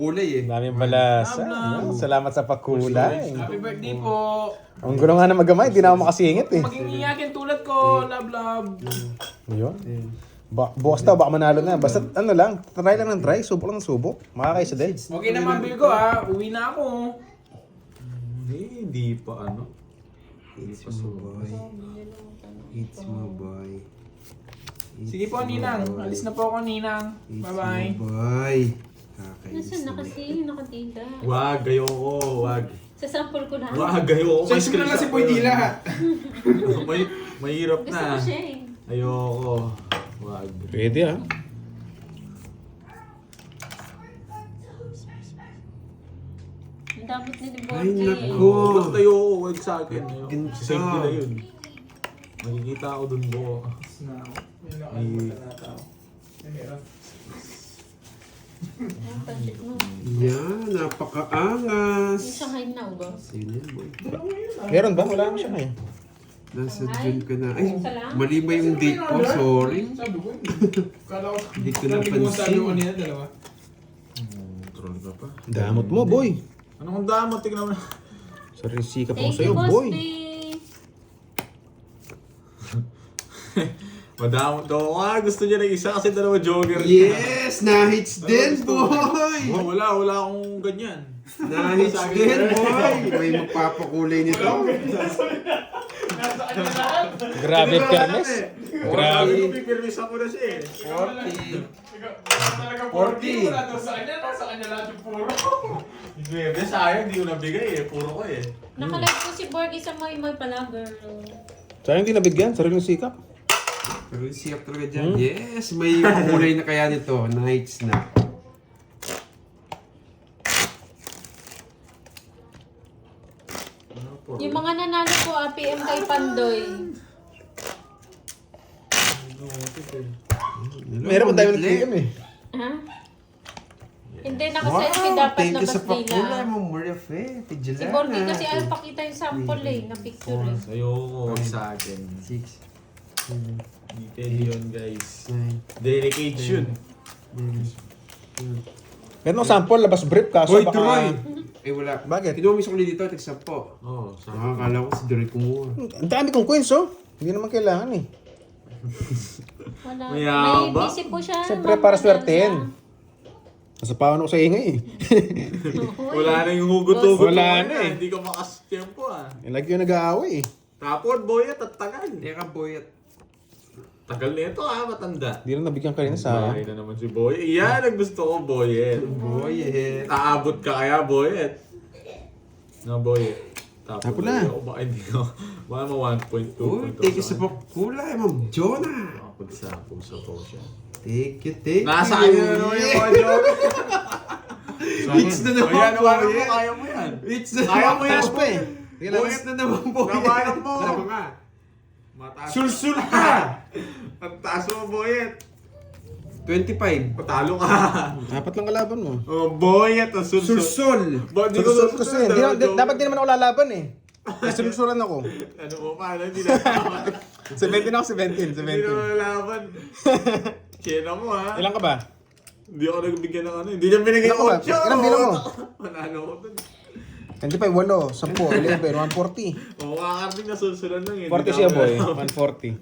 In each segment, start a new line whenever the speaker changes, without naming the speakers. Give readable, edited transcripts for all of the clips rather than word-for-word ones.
pagkulay eh.
Daming balasa.
Love.
Salamat sa pagkulay.
Happy birthday po.
Ang gulo nga na magamay, di na ako makasingit eh.
Maging iyakin tulad ko. Love.
Yun. Bukas daw, baka manalo na. Basta ano lang, try lang ng try, subok lang ng subok. Makakaisa din.
Okay naman, Virgo ha. Uwi na ako.
Hindi pa ano.
It's mo boy. It's mo boy.
Sige po, Ninang. Alis na po ako, Ninang. Bye-bye.
Boy.
Nasaan na kasi? Nakatida.
Wag, ayoko. Wag.
Sa sample ko na.
Wag, ayoko.
So, isip na lang si Boy Dila.
Mahirap
Gusto ko
na.
siya eh.
Ayoko. Wag.
Pwede ah.
Ang damot ni
Ay,
Borgie.
naku.
Basta ayoko. Wag sa akin. Ayoko.
Ganda.
Safety na yun. Makikita ako dun po.
Ang pansit mo.
Yan, napakaangas.
Yung Shanghai na ba?
Sino yan, boy?
Meron ba? Wala naman siya ngayon.
Nasa June ka na. Ay,
Isa lang?
mali ba yung date ko? Sorry.
Sabi ko, kala ko.
Hindi ko
Sabi ko
napansin.
kanina, dalawa.
Troll ka pa.
Damot mo, boy.
Anong damo? Tignan mo.
Sarisi ka pa
Thank
sa'yo,
you, Boss
boy.
B.
Madamo daw. Gusto niya ng isa kasi dalawa jogger.
Yes! Na-hits din,
Gusto ko.
boy!
Wala akong ganyan.
Na-hits din, boy! May magpapakulay nito.
Grabe fairness.
Grabe.
Grabe.
Pipirmisan ko na siya eh.
40. Wala daw sa kanya, nasa kanya lahat yung puro.
Hindi, sayang. Hindi ko nabigay eh. Puro ko eh.
Nakalive ko si Borgie sa Moy Moy pala, girl.
Sayang hindi nabigyan, sariling sikap.
Pero siyap talaga dyan. Yes! May kulay na kaya nito. Na-hits na.
Yung mga nanalo po, PM kay Pandoy.
Meron pa tayo ng PM eh.
Ha? Hindi, nakaselfie dapat
Thank
na
you sa pakulay
Bastila.
mo, Maria Fe.
Si
Tijilana.
Borgie kasi ayaw pakita yung sample eh, na picture eh.
Ayoko. Wag sa akin.
6,
Hindi pwede yun guys.
9,
Delicate yun.
Meron akong sample, labas brief kaso
Hoy,
baka...
Troy! Eh, wala.
Bakit?
Kinuha mo yung sukli dito, tig-10.
Oo, sa
Ah, akala ko si Dory kumuha.
Ang dami kong coins oh. Hindi naman kailangan eh.
Wala.
Mayabang.
May busy po siya.
Siyempre
Ma'am
para
Madalda.
swertein. Nasa pawan ako sa ingay eh.
Wala na yung hugot-hugot.
Wala na eh.
Hindi ka makas-tempo ah.
Lagi yung nag-aaway eh.
Tapon, boyet at tagal.
Teka, boyat.
Tagal na ito ah, matanda.
Hindi na nabigyan kanina sayang.
Bahay na naman si Boyet. Yan, ang gusto ko, Boyet.
Boyet.
Taabot ka kaya, Boyet. No, Boyet.
Tapon na.
Baka hindi ko. Baka ma 1.2.
Uy, thank you sa pakulay, Ma'am Jonah.
Kapag sa puso po siya.
Thank you, thank you.
Nasa akin na naman yung mga joke.
Hits na naman,
Ayan,
Boyet.
naman mo, kaya mo yan.
Hits na
Kaya
naman,
mo yan.
Taas pa eh.
Hits na naman, Boyet.
Nabayan mo.
Tama nga.
Mataas.
Sulsul ka!
Ang taas mo, Boyet.
25.
Patalo ka.
Dapat lang kalaban mo.
Oh, Boyet. Ang sulsul.
Sulsul!
Ba, di ko
Susunod kasi.
susunod,
Dapat di naman ako lalaban eh. Sinulsuran ako.
Ano mo, paano? Hindi na.
17 ako, 17.
Hindi na malaban. Kena mo ha.
Ilan ka ba?
Hindi ako nagbigyan ng ano. Hindi niya binigay
Ilan ka ba?
8.
Ilan bilang mo?
Manalo ko dun.
25, 8, 10, 11, 140.
Oo, kakarating na sulsulan lang eh.
40 siya boy, 140.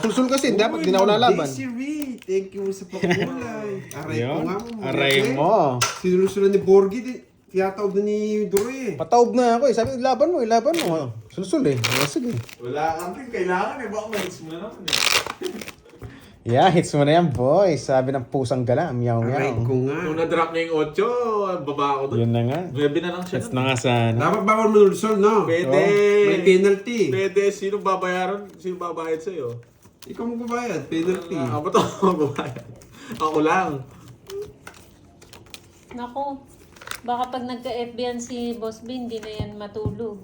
Sulsul kasi, dapat di na ako lalaban.
Desiree, thank you sa pakulay. Aray ko nga mo.
Aray mo.
Sinulusulan ni Borgie, tiyataob na ni Dory eh.
Pataob na ako eh. Sabi, laban mo. Sulsul eh. Sige.
Wala kang rin. Kailangan eh. Baka ma-hits mo na naman eh.
Yeah, hits mo na yan boy. Sabi ng pusang gala, meow
Aray
meow.
ko nga.
Nung na-drop niya yung 8, baba ako dun.
Yun na nga.
9 na lang siya.
Hits na nga sana.
Dapat bawal manulusol, no?
Pwede.
May penalty.
Pwede. Sino babayaran? Sino babayad sa'yo?
Ikaw magbabayad, penalty.
Ba't ako magbabayad? Ako lang.
Nako. Baka pag nagka-FB yan si Boss B, hindi na yan matulog.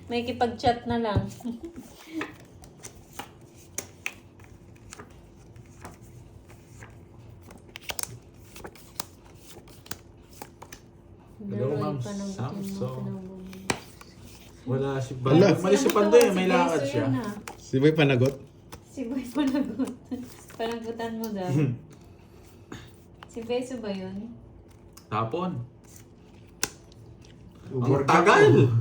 May kipag-chat na lang.
Hello, Ma'am
Panagutin mo,
Samson.
panagutin.
Wala si
Wala.
Malis si Pandoy. May lakad
Beso
siya.
yun, ah.
Si boy panagot.
Si Boy panagot. Panagutan mo daw. Si Beso ba yun?
Tapon. Ang
Gorjak.
tagal!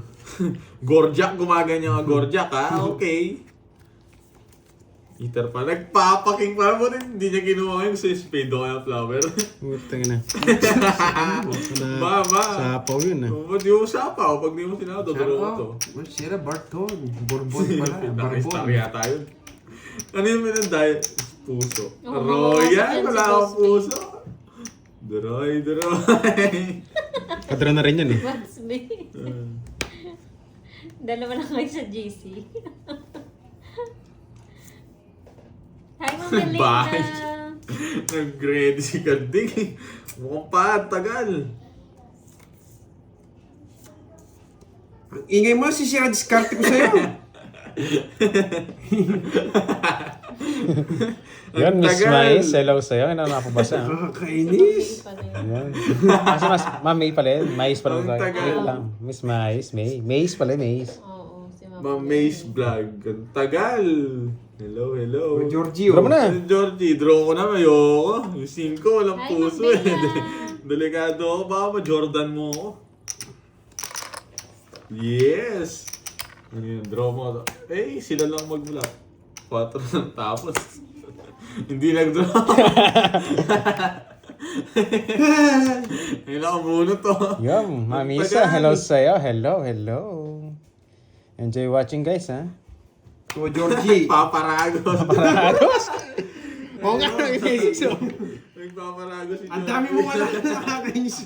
Gorjak, gumaganyan nga Gorjak ha? Okay. Eater pa. Nagpapaking pa mo din. Hindi niya ginawa yung sa spade o kaya flower.
Putang na.
Ba.
Sapaw yun ah.
Ba't di mo sapaw? Pag di mo sinado, duro ko to.
Sira Barton. Bourbon pala.
Nakistar
Bourbon.
yata yun. Ano yung minanday? Puso.
Oo,
Royal,
yan si
wala
Boss
akong
B.
puso. Droy.
Kadra na rin yan eh.
Boss B. Dalawa lang kayo sa GC. Hi, Ma'am Melinda.
Bye. Nag-ready si Kanding. Mukhang pa, tagal.
Ang ingay mo, sisira diskarte ko sa'yo.
Yan, Miss
tagal.
Mais. Hello sa'yo. Ano nakapabasa?
Nakakainis.
Yan. Kasi Ma'am May pala yun. Mais pala.
Ang tagal.
Wait lang. Miss Mais. Mais pala, Mais.
Oo, si Ma'am.
Ma-Maze Vlog. Ang tagal. Hello.
Oh, Giorgio.
Draw mo na.
Georgie, draw ko na. Ayoko. Yung 5, walang
Hi,
puso
Ma'am
eh.
Bella.
Delikado ako. Baka ma-Jordan mo ako. Yes! Ano yun? Draw mo. Eh, sila lang mag-block. 4 lang tapos. Hindi nag-draw. Ayun ako muna to.
Yum. Mamisa. Hello sa'yo. Hello. Enjoy watching guys ha.
Oh, Georgie.
Paparagos.
Parados? Oo nga. Inisip so.
Nagpaparagos si
Ang dami mo wala. Nakakainis.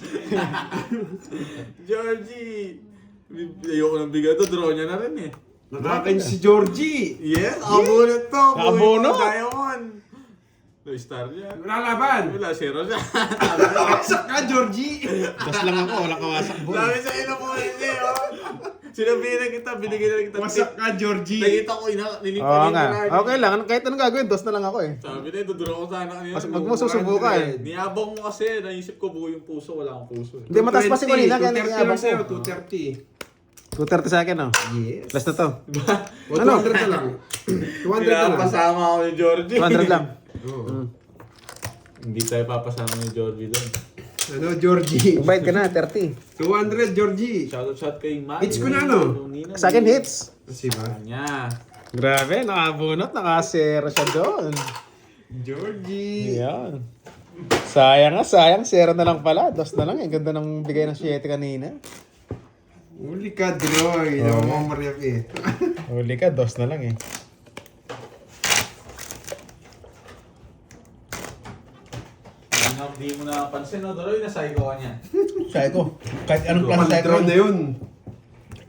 Georgie! Ayoko ng bigat to. Draw niya na rin eh.
Nakakainis si Georgie.
Yes! Abunot to!
Abunot?
Diamond! No-star niya.
Wala laban.
Wala, 0 siya.
Sak ka, Georgie.
Das lang ako. Walang kawasak boy.
Dami sa ilo ko hindi, oh. Sinabihin na kita, binigyan na kita.
Wasak ka, Georgie.
Nakita ko, nilipan
Oo
yung
nga.
karami.
Okay lang. Kahit anong gagawin, dos na lang ako eh.
Sabi na, duduro ko sana kanina.
Mas wag mo susubukan.
Niyabang mo kasi, naisip ko buo yung puso, wala akong puso.
Hindi, mataas pa si kanina. Kaya
230
nangyayabang
lang sa'yo,
ko.
230.
230 sa akin oh.
Yes.
Last na to.
O, 200 na lang. 200 na lang.
Pinapasama ako ni Georgie.
200 lang.
Oo.
Hindi tayo papasama ni Georgie doon.
Ano, Georgie?
Magbayad ka na, 30.
200, Georgie.
Shoutout kay Matt.
Hits ko na, no?
Sa akin hits.
Kasi ba?
Kanya.
Grabe, nakabunot, nakasera siya doon.
Georgie.
Yan. Sayang nga, sayang. Sera na lang pala. Dos na lang eh. Ganda ng bigay ng 7 kanina.
Uli ka, Droy. Hindi ako mamariyak eh.
Huli ka, dos na lang eh.
Hindi mo napansin, no? Doroy, na-psycho ka niya.
Sabi ko, kahit anong klase
One
tayo
draw na yun.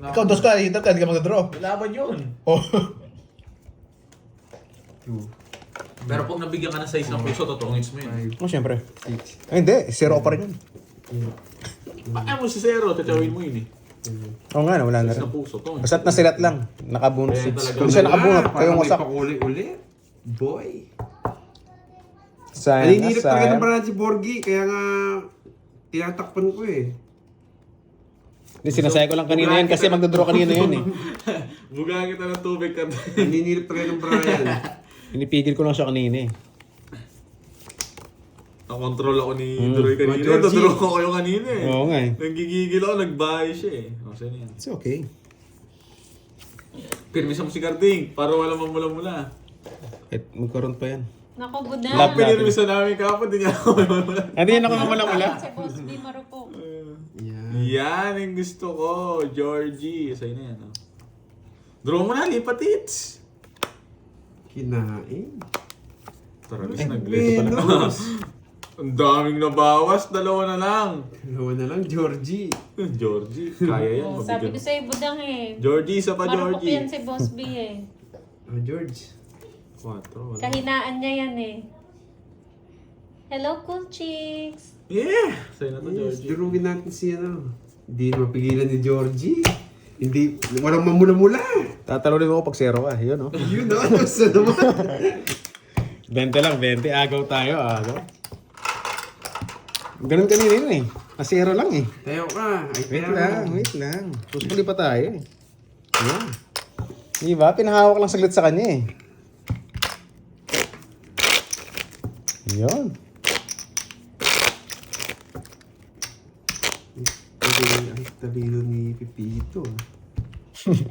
Ikaw, dos ka, hindi ka mag-draw.
Laban yun.
Oh.
Pero pag nabigyan ka ng size ng puso, totoongits mo yun.
Oh, syempre. Ay, hindi. Zero pa rin yun.
Ayaw mo si Zero, tatawin mo yun eh.
Oo nga, wala na
Size
rin.
ng puso, to.
Basta't nasilat lang. Nakabunot
Kaya
6.
talaga.
Kung siya nakabunot, kayo
Parang
wasak.
may pakuli-uli. Boy.
Sayang nga,
Naninilip talaga ng
sayang.
parang si Borgie. Kaya nga, tinatakpan ko eh.
Hindi, sinasaya ko lang kanina yan kasi magdodraw kanina yun eh.
Bugahan kita ng tubig ka.
Naninilip talaga ng Brian.
Pinipigil ko lang siya kanina eh.
Nakontrol ako ni Doroy kanina.
Georgie.
Dodoro ko kayo kanina eh.
Oo nga eh.
Nagigigil ako, nagbahay siya eh. O, saan yan?
It's okay.
Pirmisa mo si Garding, para wala mamula-mula.
Kahit magkaroon pa yan.
Naku, buda.
Love natin.
Pinirmisa namin kapon, di niya ako mamula.
Hindi yan ako mamula-mula.
Si Boss B marupok.
Yan.
Yan ang gusto ko, Georgie. Sa'yo na yan, oh. Draw mo na, lipat hits.
Kinain.
Taralis, nag-list.
Menos.
Ang daming nabawas, 2 na lang.
Dalawa na lang, Georgie.
Georgie, kaya yan.
Oh, sabi ko
mabigyan.
sa'yo, budang eh.
Georgie, isa pa
Marupok
Georgie.
yan si Boss B eh.
Ah, George.
4, wala.
Kahinaan niya yan eh. Hello, cool chicks!
Yeah! Sa'yo na to,
Yes,
Georgie.
durugin natin si ano. Hindi na mapigilan ni Georgie. Hindi, walang mamula-mula.
Tatalunin mo ako pag zero ka. Yun oh.
Yun na, gusto naman.
20 lang, 20. Agaw tayo, agaw. Ganun kanina yun eh. Nasero lang eh.
Tayo ka. Ay,
Wait lang. Suspuli pa tayo eh. Yan. Diba? Pinahawak lang saglit sa kanya eh. Yun.
Ay, talino ni Pipito.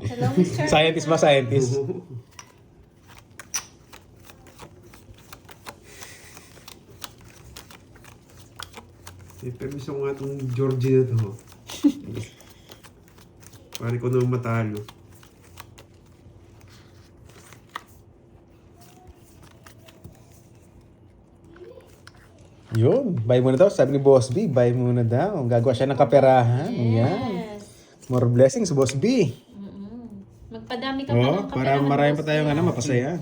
Hello, Mr.
Scientist ba, scientist?
Eh, pero gusto ko nga itong Georgie na to. Pare ko naman matalo.
Yun, buy muna daw. Sabi ni Boss B, buy muna daw. Gagawa siya ng kaperahan. Yan.
Yes.
More blessings, Boss B.
Magpadami ka pa
Oh,
ng
para
kaperahan,
marami
Boss
pa tayong
B.
mapasaya.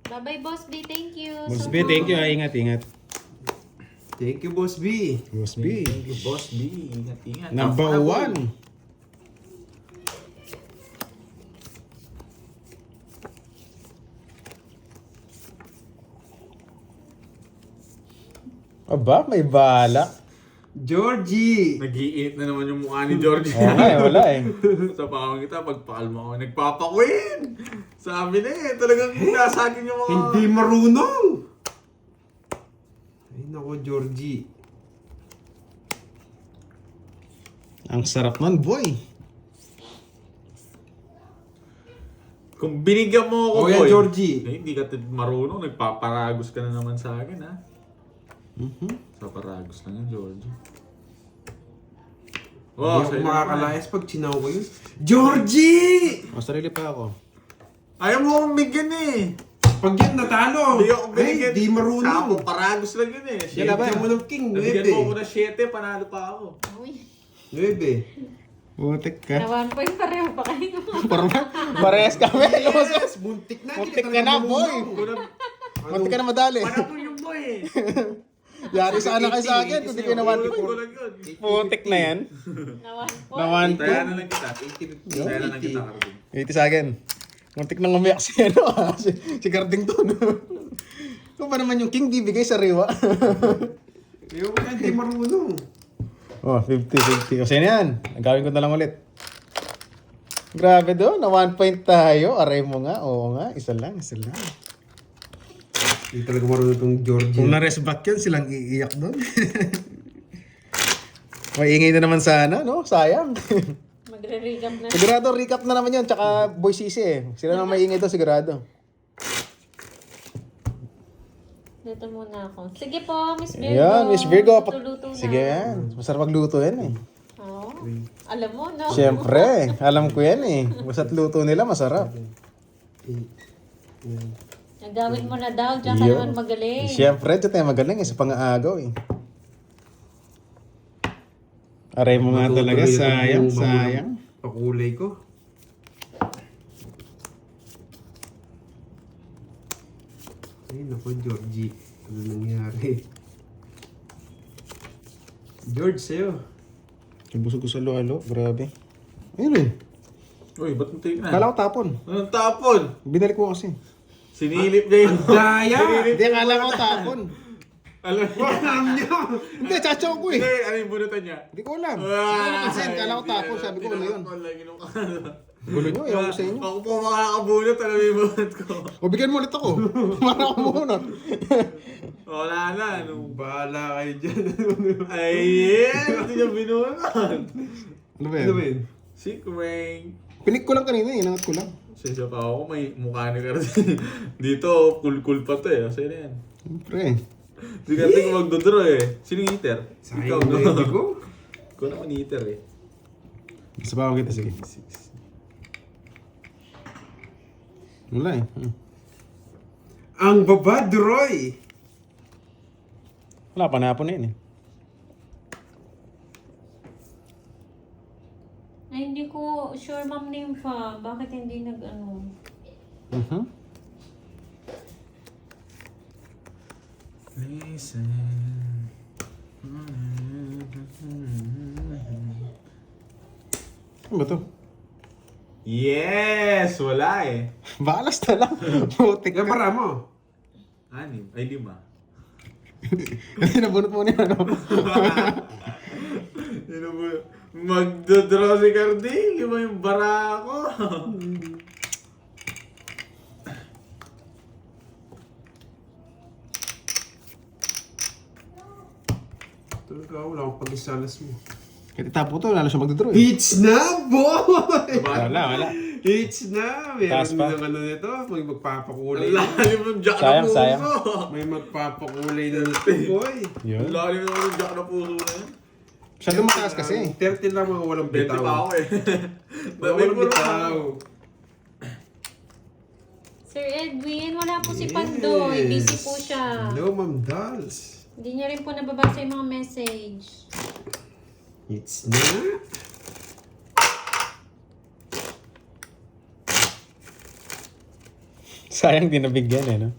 Bye-bye, Boss B. Thank you.
Boss
so
B, thank you.
much.
Ingat, ingat.
Thank you, Boss B.
Boss B.
Boss B, ingat-ingat.
Number
Affordable.
1. Aba, may bala.
Georgie!
Nag-iinit na naman yung mukha ni George.
Oo nga eh, wala eh.
Sa pawang kita, pagpakalma ko, nagpapakwin! Sabi na eh, talagang nasa akin yung mga...
Hindi marunong! Ay nako, Georgie.
Ang sarap man, boy.
Kung binigyan mo ako,
Oh, yeah,
boy.
Georgie.
Eh, hindi ka marunong, nagpaparagos ka na naman sa akin, ha? Sa paragos lang yan, Georgie.
Hindi
Oh,
ako
sa'yo naman.
makakalayas pag chinaw ko yun. Georgie!
O, sarili pa ako.
Ayaw mo akong bigyan eh.
Pag yan natalo,
Hindi ako binigyan.
ay, di marunong.
Sa ako, paragos lang yun eh.
Yan na ba? Bigyan mo ng king,
Nabigyan
9.
mo ako na 7, panalo pa ako.
Uy,
9.
Butik ka.
na 1 point pareho pa kayo.
Parehas kami.
Yes! Muntik na.
Muntik
hindi
ka na,
talaga
boy.
marunong.
Muntik ka na madali.
Panalo yung boy eh.
Yari sana kayo sa akin kung di kayo na 1
Ulit
point.
ko lang yun.
Putik na yan.
Na 1 point.
Na 1
Taya
point.
na lang kita. Taya na lang kita, Carvin.
80 sa akin. Muntik nang umiyak si ano si Cardington. Kung pa naman yung king bibigay sa Riwa.
Ayaw ko na, hindi marunong.
Oh, 50-50. Kasi yan. Gagawin ko na lang ulit. Grabe do, na 1 point tayo. Aray mo nga. Oo nga, isa lang.
Hindi talaga marunong itong Georgie.
Kung na-rest back yun, silang iiyak doon. Maingay na naman sana, no? Sayang.
Magre-recap na.
Sigurado, recap na naman yun. Tsaka Boy Sisi eh. Sila na maingay doon, sigurado.
Dito muna ako. Sige po, Miss Virgo.
Ayan, Miss Virgo.
Luto-luto na.
Sige yan. Masarap magluto yan eh.
Oo. Alam mo, no?
Siyempre, alam ko yan eh. Basta't luto nila, masarap.
Nagawin mo na daw. Diyan ka
Yo.
naman magaling.
Siyempre, ito tayo magaling eh. Sa pang-aagaw eh. Aray mo nga talaga, sayang.
Pakulay ko. Ay, naku, Georgie. Ano nangyari? George, sa'yo.
Busog ko sa lalo, grabe. Ayun eh.
Uy, ba't muntik na?
Kala ko tapon.
Anong tapon?
Binalik ko kasi.
Sinilip niya yun.
Daya!
Hindi, kala ko tapon.
Alam niya.
Alam niyo!
Hindi, chacho ko eh.
Hindi, ano yung bunutan niya?
Hindi ko alam. Hindi ko napansin, kala ko tapon. Sabi ko, ano yun? Gulo nyo, ewan ko sa inyo.
Ako po makakabunot, alam mo yung bunot ko.
O, bigyan mo ulit ako. Para ako muna.
Wala na, ano.
Bahala kayo dyan.
Ay, yeah! Hindi niya binunot.
Ano ba
Ano ba
yan?
yun?
Si Krang.
Pinik ko lang kanina, inangat ko lang.
Sensya pa ako, may mukha ni Cardi. Dito, cool pa to eh. Kasi na yan.
Siyempre.
Hindi ka tingin magdodraw eh. Sino yung eater? Ikaw,
Sayang
no?
na hindi ko.
Ikaw naman eater eh.
Sabaw kita, sige. Wala eh.
Ang babad, Roy!
Wala, panapon na yun eh.
Ay, hindi ko sure, Ma'am Nympha. Bakit hindi nag-ano?
Listen.
Ano ba to?
Yes! Wala eh.
Balas na lang. Putik
Ikaw
ka.
para mo.
6. Ay, 5.
Kasi nabunot mo niya, ano?
Yun mo. Magdodraw si Cardi. 5 yung bara ko.
Talaga, wala akong pag-isalas mo.
Kahit itapo to, lalo siya magdodraw eh.
Hits na, boy!
Wala.
Hits na!
Taas
Meron
pa.
ng ano nito, may magpapakulay
Ang
na.
lalim ng jack
Sayang,
na puso.
sayang.
May magpapakulay na nito, boy.
Yun.
Ang lalim naman ng jack na puso na yan.
Masyado mataas kasi.
30 lang mga walang
20
bitaw.
pa ako eh.
Mga walang bitaw.
Sir Edwin, wala po si Pandoy. Busy po siya.
Hello, Ma'am Dolls.
Hindi niya rin po nababasa yung mga message.
Hits na.
Sayang din nabigyan eh, no?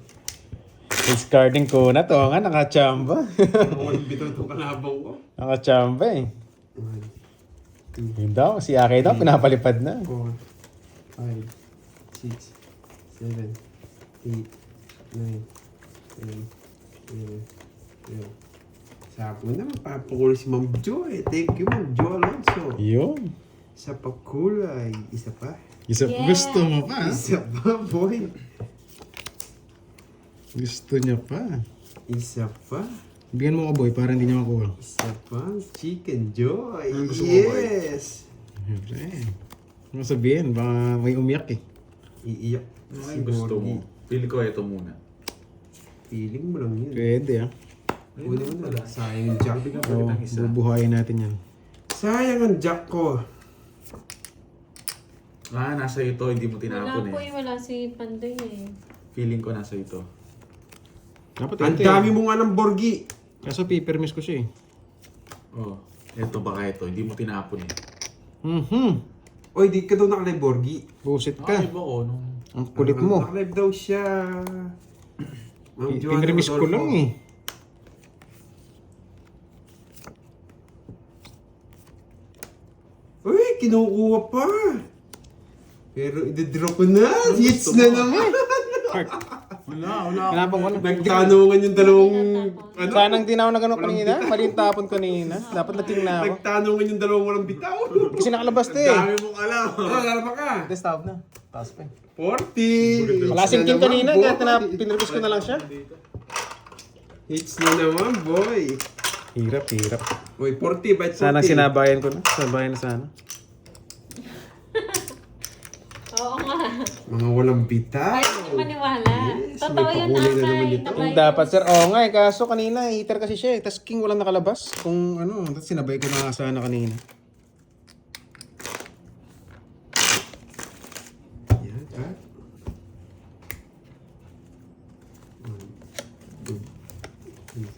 Discarding ko na to nga, nakachamba.
Mga walang bitaw itong kalabang ko.
Nakachamba eh.
1,
Yun daw, si Aki daw, pinapalipad na.
4, 5, 6, 7, 8, 9, 10, 11, 12. Sabi na, magpapakulay si Ma'am Joy. Thank you, Ma'am Joy Alonso.
Yun.
Isa pa kulay. Isa pa.
Yeah.
Gusto mo pa.
Isa pa, boy.
Gusto niya pa.
Isa pa.
Bigyan mo ko boy, para hindi niya makuha.
Isa pa. Chicken Joy.
Ang gusto mo, boy?
Yes.
Siyempre. Ano sabihin, baka may umiyak eh.
Iiyak.
Ano yung gusto mo? Pili ko ito muna.
Feeling mo lang yun.
Pwede ah.
Una mo na. Sayang yung jack.
Oo, bubuhayin natin yan.
Sayang ang jack ko.
Ah, nasa ito, hindi mo
Wala
tinapon
po
eh.
wala si Pandoy eh.
Feeling ko nasa ito.
Dapat
Ang
ito
dami
eh.
mo nga ng borgi.
Kaso pipermiss ko siya eh.
Oh, ito baka ito, hindi mo tinapon eh.
Oy, di ka daw nakalay borgi.
Busit
Ah,
ka.
iba ko, nung...
Ang kulit mo.
Nakalive daw siya. Ma'am Joanna
Pinremiss ko
Rodolfo.
lang eh.
Uy, kinukuha pa. Pero i-draw ko na. Hits na naman.
Wala.
Kinapang ko na.
Nagtanungan yung dalawang... Ano?
Sana hindi na ako nagano kanina. Mali yung tapon kanina. Dapat nagting na ako.
Nagtanungan yung dalawang walang bitaw.
Kasi nakalabas to eh.
Dami mong alam.
Lalaban ka.
Stop na. Taas pa eh.
40.
Wala sing king kanina. Kaya pinremiss ko na lang siya.
Hits na naman, boy.
Hirap.
Uy, 40, bite 40.
Sana sinabayan ko na. Sabayan na sana.
Oo nga.
Mga walang bitaw.
Kahit hindi maniwala.
Yes,
Totoo
may
yun
pakulay na
Akay.
naman ito.
Yung dapat sir, oo nga eh. Kaso kanina, hitter kasi siya eh. Tapos king walang nakalabas. Kung ano, tapos sinabay ko na nga sana kanina.
Yan, ha? 1, 2, 3,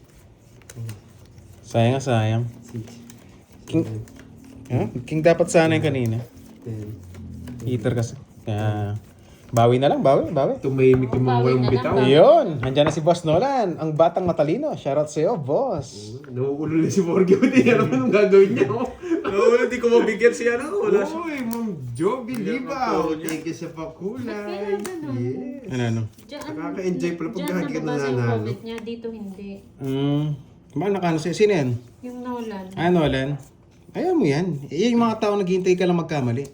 4,
Sayang nga, sayang.
6,
King,
7,
king dapat sana yung kanina.
10.
Hitter kasi. Kaya, bawi na lang, bawi.
Tumahimik yung mga
Bawi
walang
na lang.
bitaw.
Ayun, andyan na si Boss Nolan, ang batang matalino. Shoutout sa'yo, boss.
Nauulo na si Borgio. Hindi alam anong gagawin niya. Oh.
No, hindi ko mabigyan siya na. Wala siya.
Uy, Ma'am Joby Liba.
puro niya.
Thank you sa pakulay.
Kaya ganun.
Yes.
Ano?
Diyan,
Nakaka-enjoy pala pag
diyan
kahit ka
nababasa yung
nananalo.
comment niya. Dito hindi.
Kumano ka, sino yan?
Yung Nolan.
Ah, Nolan. Ayaw mo yan. Yung mga tao naghihintay ka lang magkamali.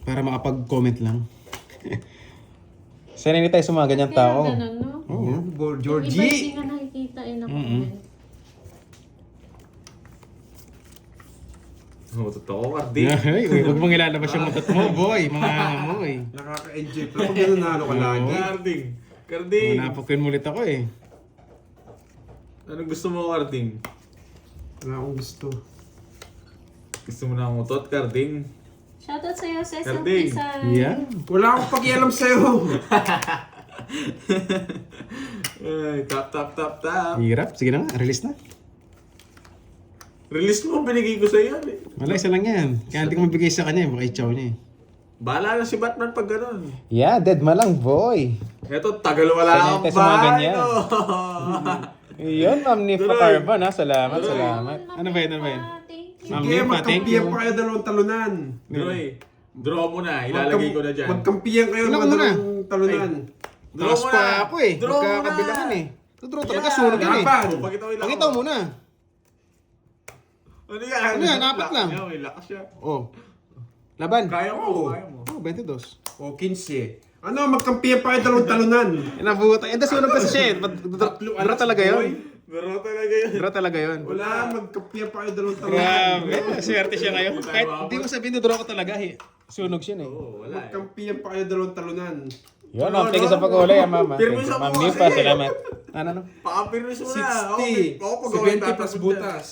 Para makapag-comment lang. Sanay tayo sa mga ganyang
Kaya
tao.
ganun, no?
Oo.
Yan,
Yung iba hindi
Georgie.
nga nakikita eh na comment.
Oh, totoo, Ardi.
Ay, huwag mong ilalabas yung mutot mo, boy. Mga boy.
Nakaka-enjoy pala pag nananalo ka lagi.
Karding. Karding.
Napakin mo ulit ako eh.
Anong gusto mo, Karding?
Wala akong gusto.
Gusto mo na ang utot, Karding?
Shoutout sa'yo, Cecil
Karding.
Pisay.
Yan.
Wala akong pakialam sa'yo.
Ay, tap.
Hirap. Sige na nga, release na.
Release mo, binigay ko sa'yo. Eh.
Wala, isa lang yan. Kaya hindi ko mabigay sa kanya, baka i-chow niya eh.
Bahala na si Batman pag gano'n.
Yeah, dead ma lang, boy.
Eto, tagal wala
Sanay
akong
tayo sa mga
bahay,
ganyan.
no?
Yun, Ma'am Nifa
Tuloy.
Carvan ha. Salamat.
Ano
ba yun?
Thank you.
Ma'am
Sige,
Nifa, thank you.
magkampiyan pa kayo dalawang talunan.
Droy, draw mo na. Ilalagay ko na dyan.
Magkampiyan kayo
Wala
ng
ka muna.
dalawang talunan.
Draw
Taas
mo
pa
na.
ako eh.
Draw mo na.
Magkakabilangan eh. Draw talaga,
Yeah.
sunod yun eh.
Laban.
Oh, pakita mo yung
Pakita mo muna.
Ano yan?
Ano yan? Apat lang.
Yan, may lakas siya.
Oh. Laban.
Kaya mo, kaya mo.
Oh, 22.
O, 15. Ano, magkampiyan pa kayo dalawang talunan.
Inabutan. Eh, das sunod kasi siya eh. Draw talaga yun.
Pero talaga yun.
Draw talaga yun.
Wala, magkapiya pa kayo dalawang talunan.
Grabe, swerte siya ngayon. Kahit hindi mo sabihin, draw ko talaga. Sunog siya eh.
Oo, wala eh.
Magkampiyan pa kayo dalawang talunan.
Yun, thank you sa pag-ulay, mama.
Pirmis ako
Ma'am
kasi.
Nipa, salamat. Ano?
Pakapirmis mo na.
60,
Ako, pag ako
70 plus butas.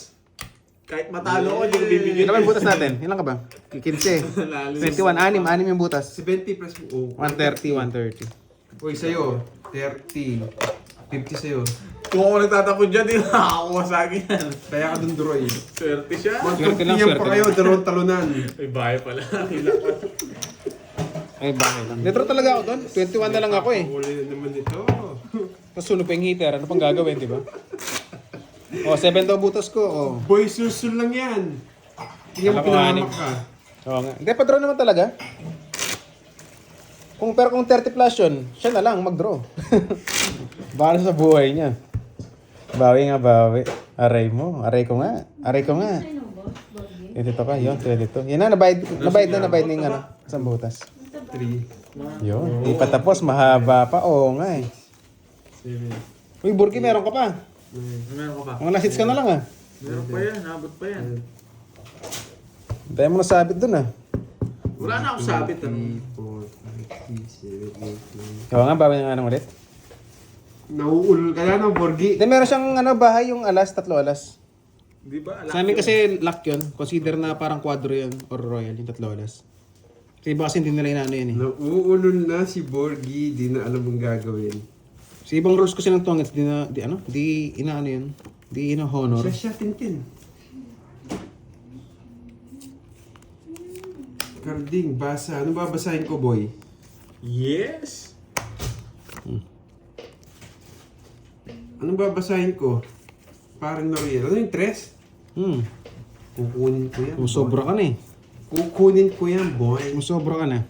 Kahit matalo ko, hindi ko bibigyan.
Ilan ba yung butas natin? Ilan ka ba? 15.
Lalo.
21, 6 yung butas.
70 plus, oh.
130, 130.
Uy, sa'yo, 30. 50 sa'yo.
Kung ako nagtatapon dyan, di nakakakuha sa akin yan.
Kaya ka dun, Droy.
Swerte siya.
Swerte lang,
Magkampiyan
swerte
pa kayo dalawang talunan.
Ay, bahay pala. Hilak pa.
Ay, bakit lang. Draw talaga ako doon. 21 na lang ako eh.
Uli na naman ito.
Tapos sunog pa yung heater. Ano pang gagawin, di ba? Oh, 7 daw butas ko. Oh.
Boy, susul lang yan. Tingnan mo
Alam ko, anim.
pinahamak ka.
Oo nga. Hindi, pa-draw naman talaga. Pero kung 30 plus yun, siya na lang mag-draw. Baka sa buhay niya. Bawi nga, bawi. Aray mo. Aray ko nga. Aray ko nga. Ito ka, yun, 22. Yan na, nabayad na yung ano, isang butas.
3.
Yun, di pa tapos, mahaba pa. Oo nga eh. Uy, Burki, meron ka pa.
Meron ka pa.
Mga last hits ka na lang ah.
Meron pa yan. Nabot pa yan.
Dahil mo nasabit dun ah.
Wala na akong sabit. Ano?
4, 5, 6, 7, 8, 9.
Oo nga, bawi nga nang ulit.
Nauulol ka na ng Borgi.
Then meron siyang ano, bahay yung alas, 3 alas.
Di ba?
Sa amin kasi lock yun. Consider na parang quadro yun or royal, yung 3 alas. Kasi iba kasi hindi nila inaano yun eh.
Nauulol na si Borgi. Di na alam ang gagawin.
Sa ibang rules kasi ng tongits, di inaano yun. Di ino-honor.
Siya, Tintin. Carding, basa. Ano babasahin ko, boy?
Yes!
Anong babasahin ko? Parang Noriel. Ano yung tres? Kukunin ko yan.
Musobra ka na eh.
Kukunin ko yan, boy.
Musobra ka na.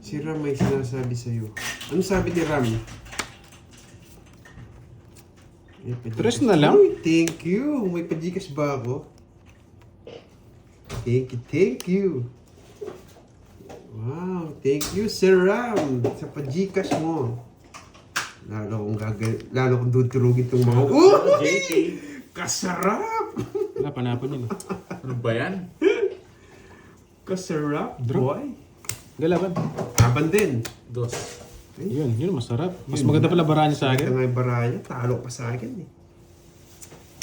Si Ram may sinasabi sa'yo. Ano sabi ni Ram?
Tres na lang?
Uy, thank you. May pajikas ba ako? Thank you. Wow, thank you, Sir Ram, sa pajikas mo. Lalo kong duturugin itong mga...
JK.
Kasarap!
Wala, panapon yun eh.
Ano ba yan?
Kasarap, boy.
Galaban.
Taban din.
Dos.
Yun masarap. Mas maganda pala baranya sa
Ito
akin.
nga yung baraya, talo pa sa akin eh.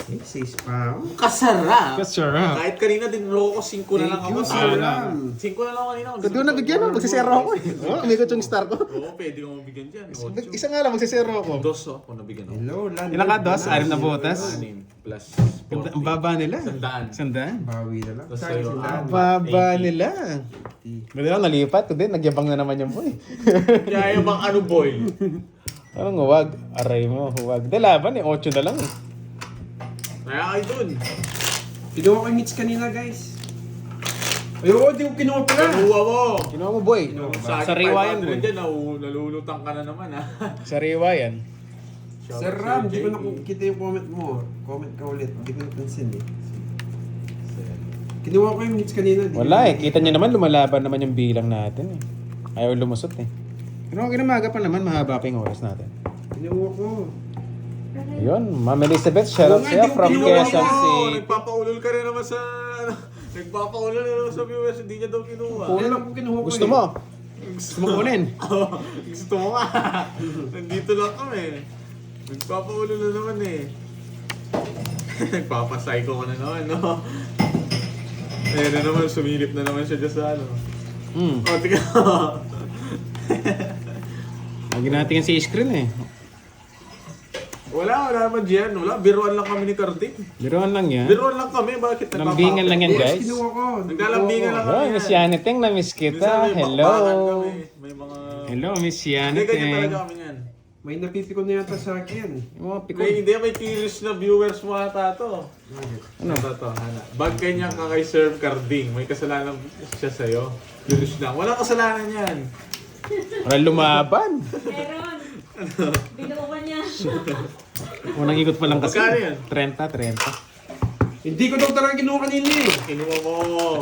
Eh, 6 pa ako.
Kasarap!
Masarap.
Kahit kanina din ko 5 na lang
Thank
ako.
you, Sir Ram.
5 na lang ako kanina.
Kado na bigyan mo, magsisero ako eh. Oo, umikot yung star ko.
Oo, pwede kong mabigyan dyan.
Isa nga lang, magsisero ako.
Dos ako nabigyan ako.
Hello, Landon.
Ilang ka, dos? 6 na butas?
6 plus
Ang baba nila.
100.
Sandaan.
Bawi na lang.
Tapos
Saan
sa'yo,
sila?
Ang baba nila. Bili lang, nalipat ko din. Nagyabang na naman yung boy.
Kaya yung mga ano boy.
Parang huwag. Aray mo, huwag. Di laban eh, 8 na lang eh.
Kaya kayo dun.
Kinuha ko yung hits kanina, guys. Ayoko, di ko kinuha pala.
Kinuha mo.
Kinuha mo boy.
Sa
Sa riwa yan boy.
dyan, nalulutang ka na naman ha.
Sa riwa yan.
Sir Ram, di ko nakikita yung comment mo. Comment ka ulit. Di ko napansin eh. Kinuha ko yung hits kanina.
Wala eh. Kita niyo naman, lumalaban naman yung bilang natin eh. Ayaw lumusot eh. Pero ginamaga pa naman, mahaba pa yung oras natin.
Kinuha ko.
Yun, Ma'am Elizabeth, shout out
Oo nga,
sa'yo
di ko
from
kinuha
Quezon
ko.
City.
Nagpapaulol ka rin naman sa... Nagpapaulol na naman sa viewers, hindi niya daw kinuha.
Kaya lang ko kinuha ko
Gusto
eh.
mo? Gusto mo kunin?
Gusto mo ka. Nandito lang kami. Nagpapaulol na naman eh. Nagpapapsycho ka na naman, no? Ayun na naman, sumilip na naman siya dyan sa ano. O, tika.
Lagi natin sa screen eh.
Wala naman dyan. Wala, biruan lang kami ni Carding.
Biruan lang yan.
Biruan lang kami, bakit
Lambingan lang yan
Yes,
guys.
kinuha ko.
Naglalambingan lang kami.
Oh, Miss Yaneteng, na-miss kita.
Minsan may
Hello.
bakbakan kami. May mga...
Hello, Miss
Hindi, ganyan
Yaneteng.
talaga kami yan.
May napipikon na yata sa akin.
Yung mga pikon.
Hindi, may curious na viewers mo ata to. Ano? Ito, Hana. Bag kanya ka kay Sir Carding. May kasalanan siya sa'yo. Curious na. Walang kasalanan yan.
Walang lumaban.
Meron. Binuuan niya.
Unang ikot pa lang kasi.
Magkano yan?
Hindi ko daw talaga kinuha kanina eh.
Kinuha mo.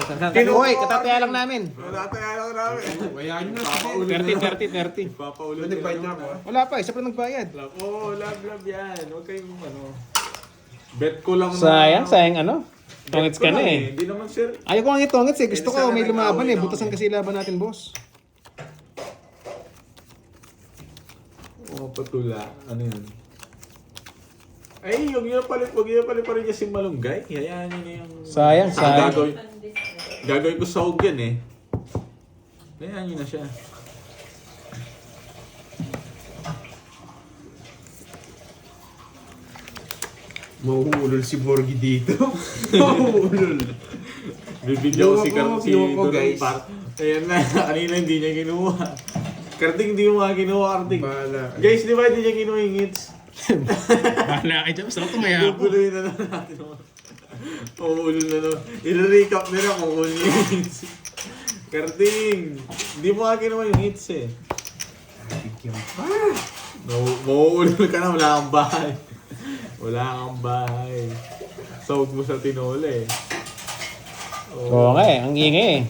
Uy, katataya lang namin.
Nataya lang marami.
Kaya nyo na.
Papaulo
30.
Papaulo
Nagbayad na ako.
Wala pa, isa pa lang nagbayad.
Oo, love yan. Huwag kayong Bet ko lang
Sayang ano? Tongits ka na eh.
Hindi naman sir.
Ayaw ko ang itongits eh. Gusto ko may lumaban eh.
Nag-away
Butasan kasi laban natin, boss.
Oo, patula. Ano yan? Ay, huwag niyo palit pa rin niya si Malunggay. Hayaan niyo na yung...
Sayang.
Gagawin ko sahog yan eh. Hayaan niyo na siya.
Mahuhulol si Borgie dito. Mahuhulol.
Bibigyan ko si
Kinuha ko, guys.
Ayan na, kanina hindi niya kinuha. Karting hindi mo nga kinuha, Karting.
Bahala.
Guys, di ba hindi niya kinuha yung hits?
Bahala kayo dyan. Basta tumaya ako.
Tutuloy na lang natin. Uulo na lang. I-recap nila kung ulo yung hits. Karting, hindi mo nga kinuha yung hits eh.
Bigyan pa.
Mauulo ka na, wala kang bahay. Wala kang bahay. Sahog mo sa tinola eh.
Oo nga eh. Ang ingay eh.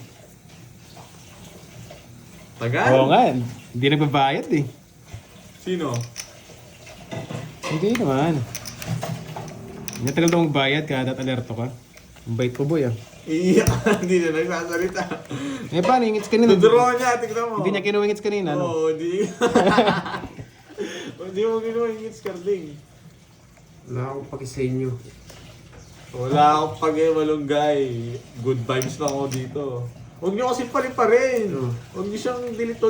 Tagal?
Oo nga. Hindi nagbabayad eh.
Sino?
Hindi naman. Hindi tagal daw magbayad ka. Alerto ka. Ang bait ko boy ah.
Iiyak ka, hindi na nagsasalita.
Eh paano yung hits kanina?
Tudraw niya, tignan mo.
Hindi niya kinuha yung hits kanina. No?
Oo, hindi. Hindi mo kinuha yung hits, Karding.
Wala akong paki sa inyo.
Wala akong pag-malunggay. Good vibes lang ako dito. Huwag niyo kasi pali-parin. Huwag niyo siyang delete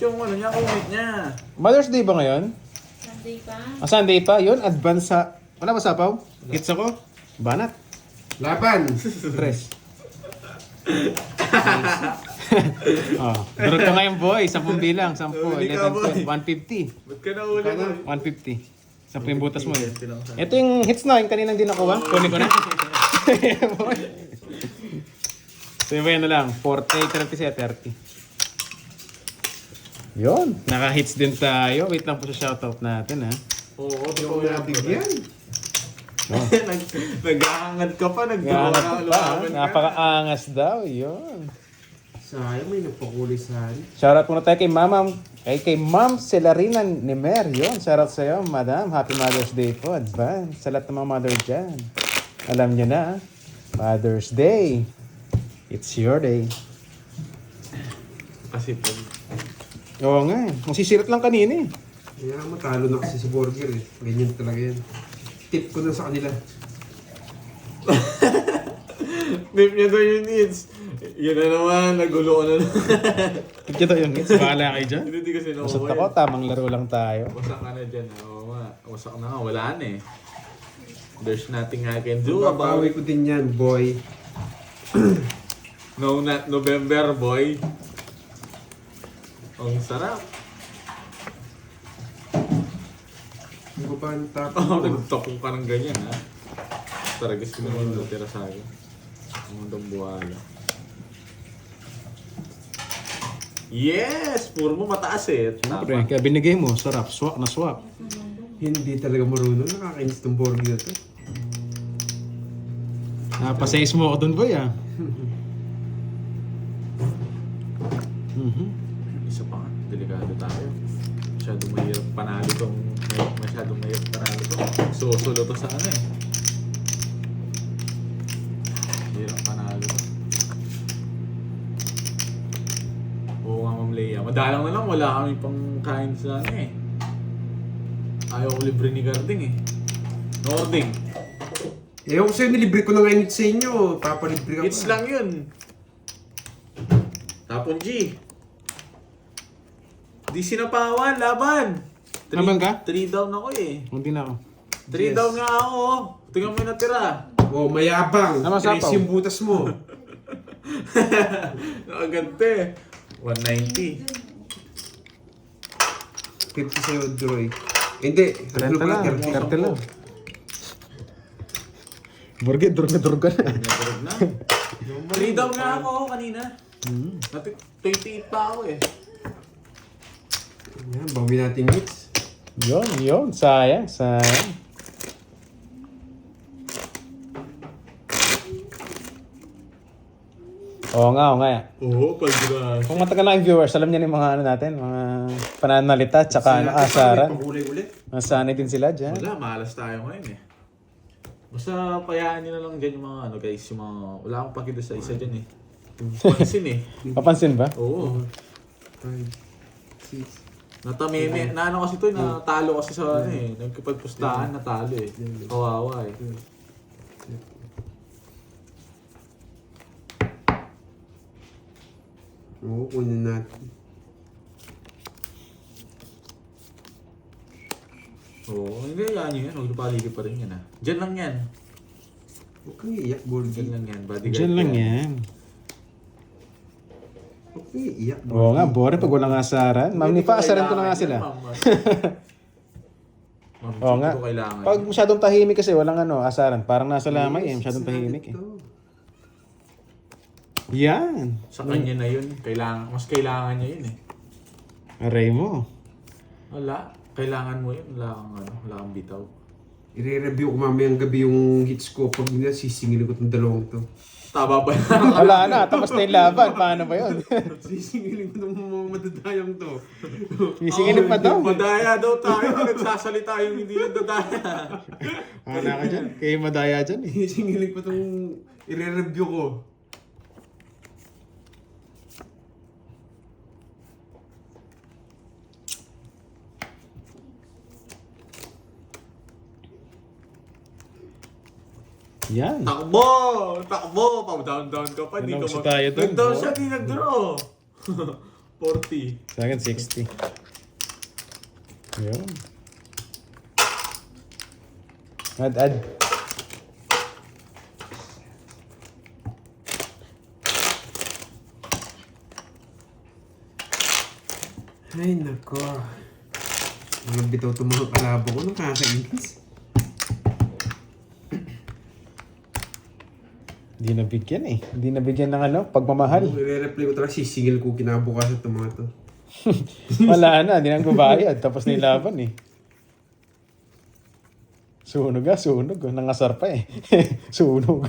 yung ano niya, comment niya.
Mother's Day ba ngayon?
Sunday pa.
Sunday pa? Yun, advance sa... Wala ba sapaw? Hits ako? Banat.
Laban!
Tres. Durog ka ngayon boy. 10 bilang. 10,
Huli ka,
11,
boy.
150.
Ba't ka nahuli mo?
150. 10 yung butas mo eh. Ito yung hits na, yung kaninang din nakuha. Kunin ko na. So yung yan na lang. 30 30. Yun. Naka-hits din tayo. Wait lang po sa shoutout natin ha.
Oo,
Hindi ako nabigyan.
Nag-aangat ka pa,
Napaka-angas daw. Yun.
Sayang, may nagpakulay sa akin.
Shoutout muna tayo kay Ma'am Celarina Nimer. Yun, shoutout sa'yo, Madam. Happy Mother's Day po. Advance. Sa lahat ng mga mother dyan. Alam nyo na, Mother's Day. It's your day.
Kasi pag...
Oo nga eh. Masisirat lang kanina eh.
Kaya matalo na kasi si Borger eh. Ganyan talaga yan. Tip ko na sa kanila.
Tip niya daw yung needs. Yan na naman, nagulo ko na naman.
Tignan daw yung hits. Bahala kayo dyan.
Hindi kasi
Masat
nakuha
ako, tamang laro lang tayo.
Wasak ka na dyan. Oo nga. Wasak na nga. Wala na eh. There's nothing I can do about
Papawi
it.
ko din yan, boy.
No, not November, boy. Ang sarap.
Ano ba ang tapos
Oh,
mo?
nagtokong ka ng ganyan, ha? Taragis ko naman natira sa akin. Ang mundong buhala. Yes! Puro mo mataas eh.
Siyempre,
Tama.
kaya binigay mo, sarap. Swak na swak.
Hindi talaga marunong. Nakakainis ng Borger na to.
Napasays mo ako dun boy ah.
Isa pa nga. Delikado tayo. Masyadong mahirap panalo tong... Masyadong mahirap panalo to. Susulo to sa ano eh. Mahirap panalo to. Oo nga, Ma'am Leia. Madalang na lang, wala kami pang kain sa ano eh. Ayaw ko libre ni Garding eh. Nording.
Ewan ko sa'yo, nilibre ko na ngayon sa inyo. Papalibre ka
Hits
pa.
lang yun. Tapon G. Di sinapawan, laban.
Laban ka?
3 down ako eh.
Hindi na ako.
3 down nga ako. Tingnan mo yung natira.
Oh, mayabang.
Naman
Trace
sapaw.
yung butas mo.
Nakagante. 190.
50 sa'yo, Droy. Hindi.
30 lang. 30 lang. Burger, durga na.
Naturog na. 3 down nga ako kanina. 28 pa ako eh.
Yan, bawi natin hits.
Yun. Sayang. Oo nga, oo nga.
Oo, palgrasya.
Kung matagal na yung viewers, alam niya yung mga ano natin, mga pananalita, tsaka ano, asaran.
Pagulay ulit.
Nasanay din sila dyan.
Wala, malas tayo ngayon eh. Basta payaan nyo na lang dyan yung mga ano guys, yung mga... Wala akong pakita sa isa dyan eh. Pansin eh.
Papansin ba?
Oo.
5, 6.
Natameme. Na ano kasi to, natalo kasi sa ano eh. Nagkipagpustahan, natalo eh. Kawawa eh.
Oo, kunin natin.
Oo, hindi yan yun. Huwag paligid pa rin yan ah. Diyan lang yan.
Huwag kang iiyak, Borgie.
Diyan lang yan. Bodyguard
Diyan lang yan.
Huwag kang iiyak, Borgie.
Oo nga, boring pag walang asaran. Ma'am, ni asaran ko na nga sila.
Ma'am,
Oo nga.
ko kailangan.
Pag masyadong tahimik kasi, walang ano, asaran. Parang nasa lamay eh, masyadong tahimik eh. Yan.
Sa kanya na yun. Mas kailangan niya yun eh.
Aray mo.
Wala. Kailangan mo yun. Wala kang bitaw.
I-review ko mamayang gabi yung hits ko. Pag hindi, sisingilin ko itong dalawang to.
Tama ba?
Wala na, tapos na yung laban. Paano ba yun?
Sisingilin ko itong mga madadayang to.
Isingilin pa daw.
Madaya daw tayo. Nagsasalita yung hindi nagdadaya.
Wala ka dyan. Kayo madaya dyan eh.
Sisingilin ko itong i-review ko.
Yan.
Takbo! Takbo! Pag-down-down ka pa. Di
Ano
ka
gusto tayo dun?
Nag-down siya, di nag-draw. 40.
Sa akin, 60. Yun. Add.
Ay, nako. Mga bitaw itong mga kalabo ko. Nakakainis.
Hindi nabigyan eh. Hindi nabigyan ng ano, pagmamahal.
I-replay ko talaga. Sisingil ko kinabukasan itong mga to.
Wala na, hindi nang babayad. Tapos na yung laban eh. Sunog. Nangasar pa eh. Sunog.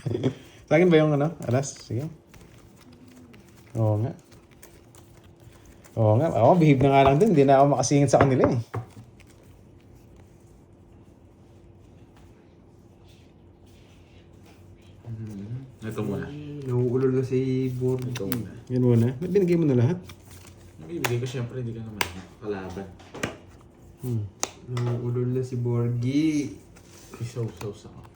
Sa akin ba yung ano? Alas? Sige. Oo nga. Ako, behave na nga lang din. Hindi na ako makasingit sa kanila eh.
Ito muna.
Nauulol na si Borgie.
Ito muna.
Yan muna. Ba't binigay mo na lahat?
Ibigay ko syempre, hindi ka naman kalaban.
Nauulol na si Borgie.
Isaw-saw sa ako.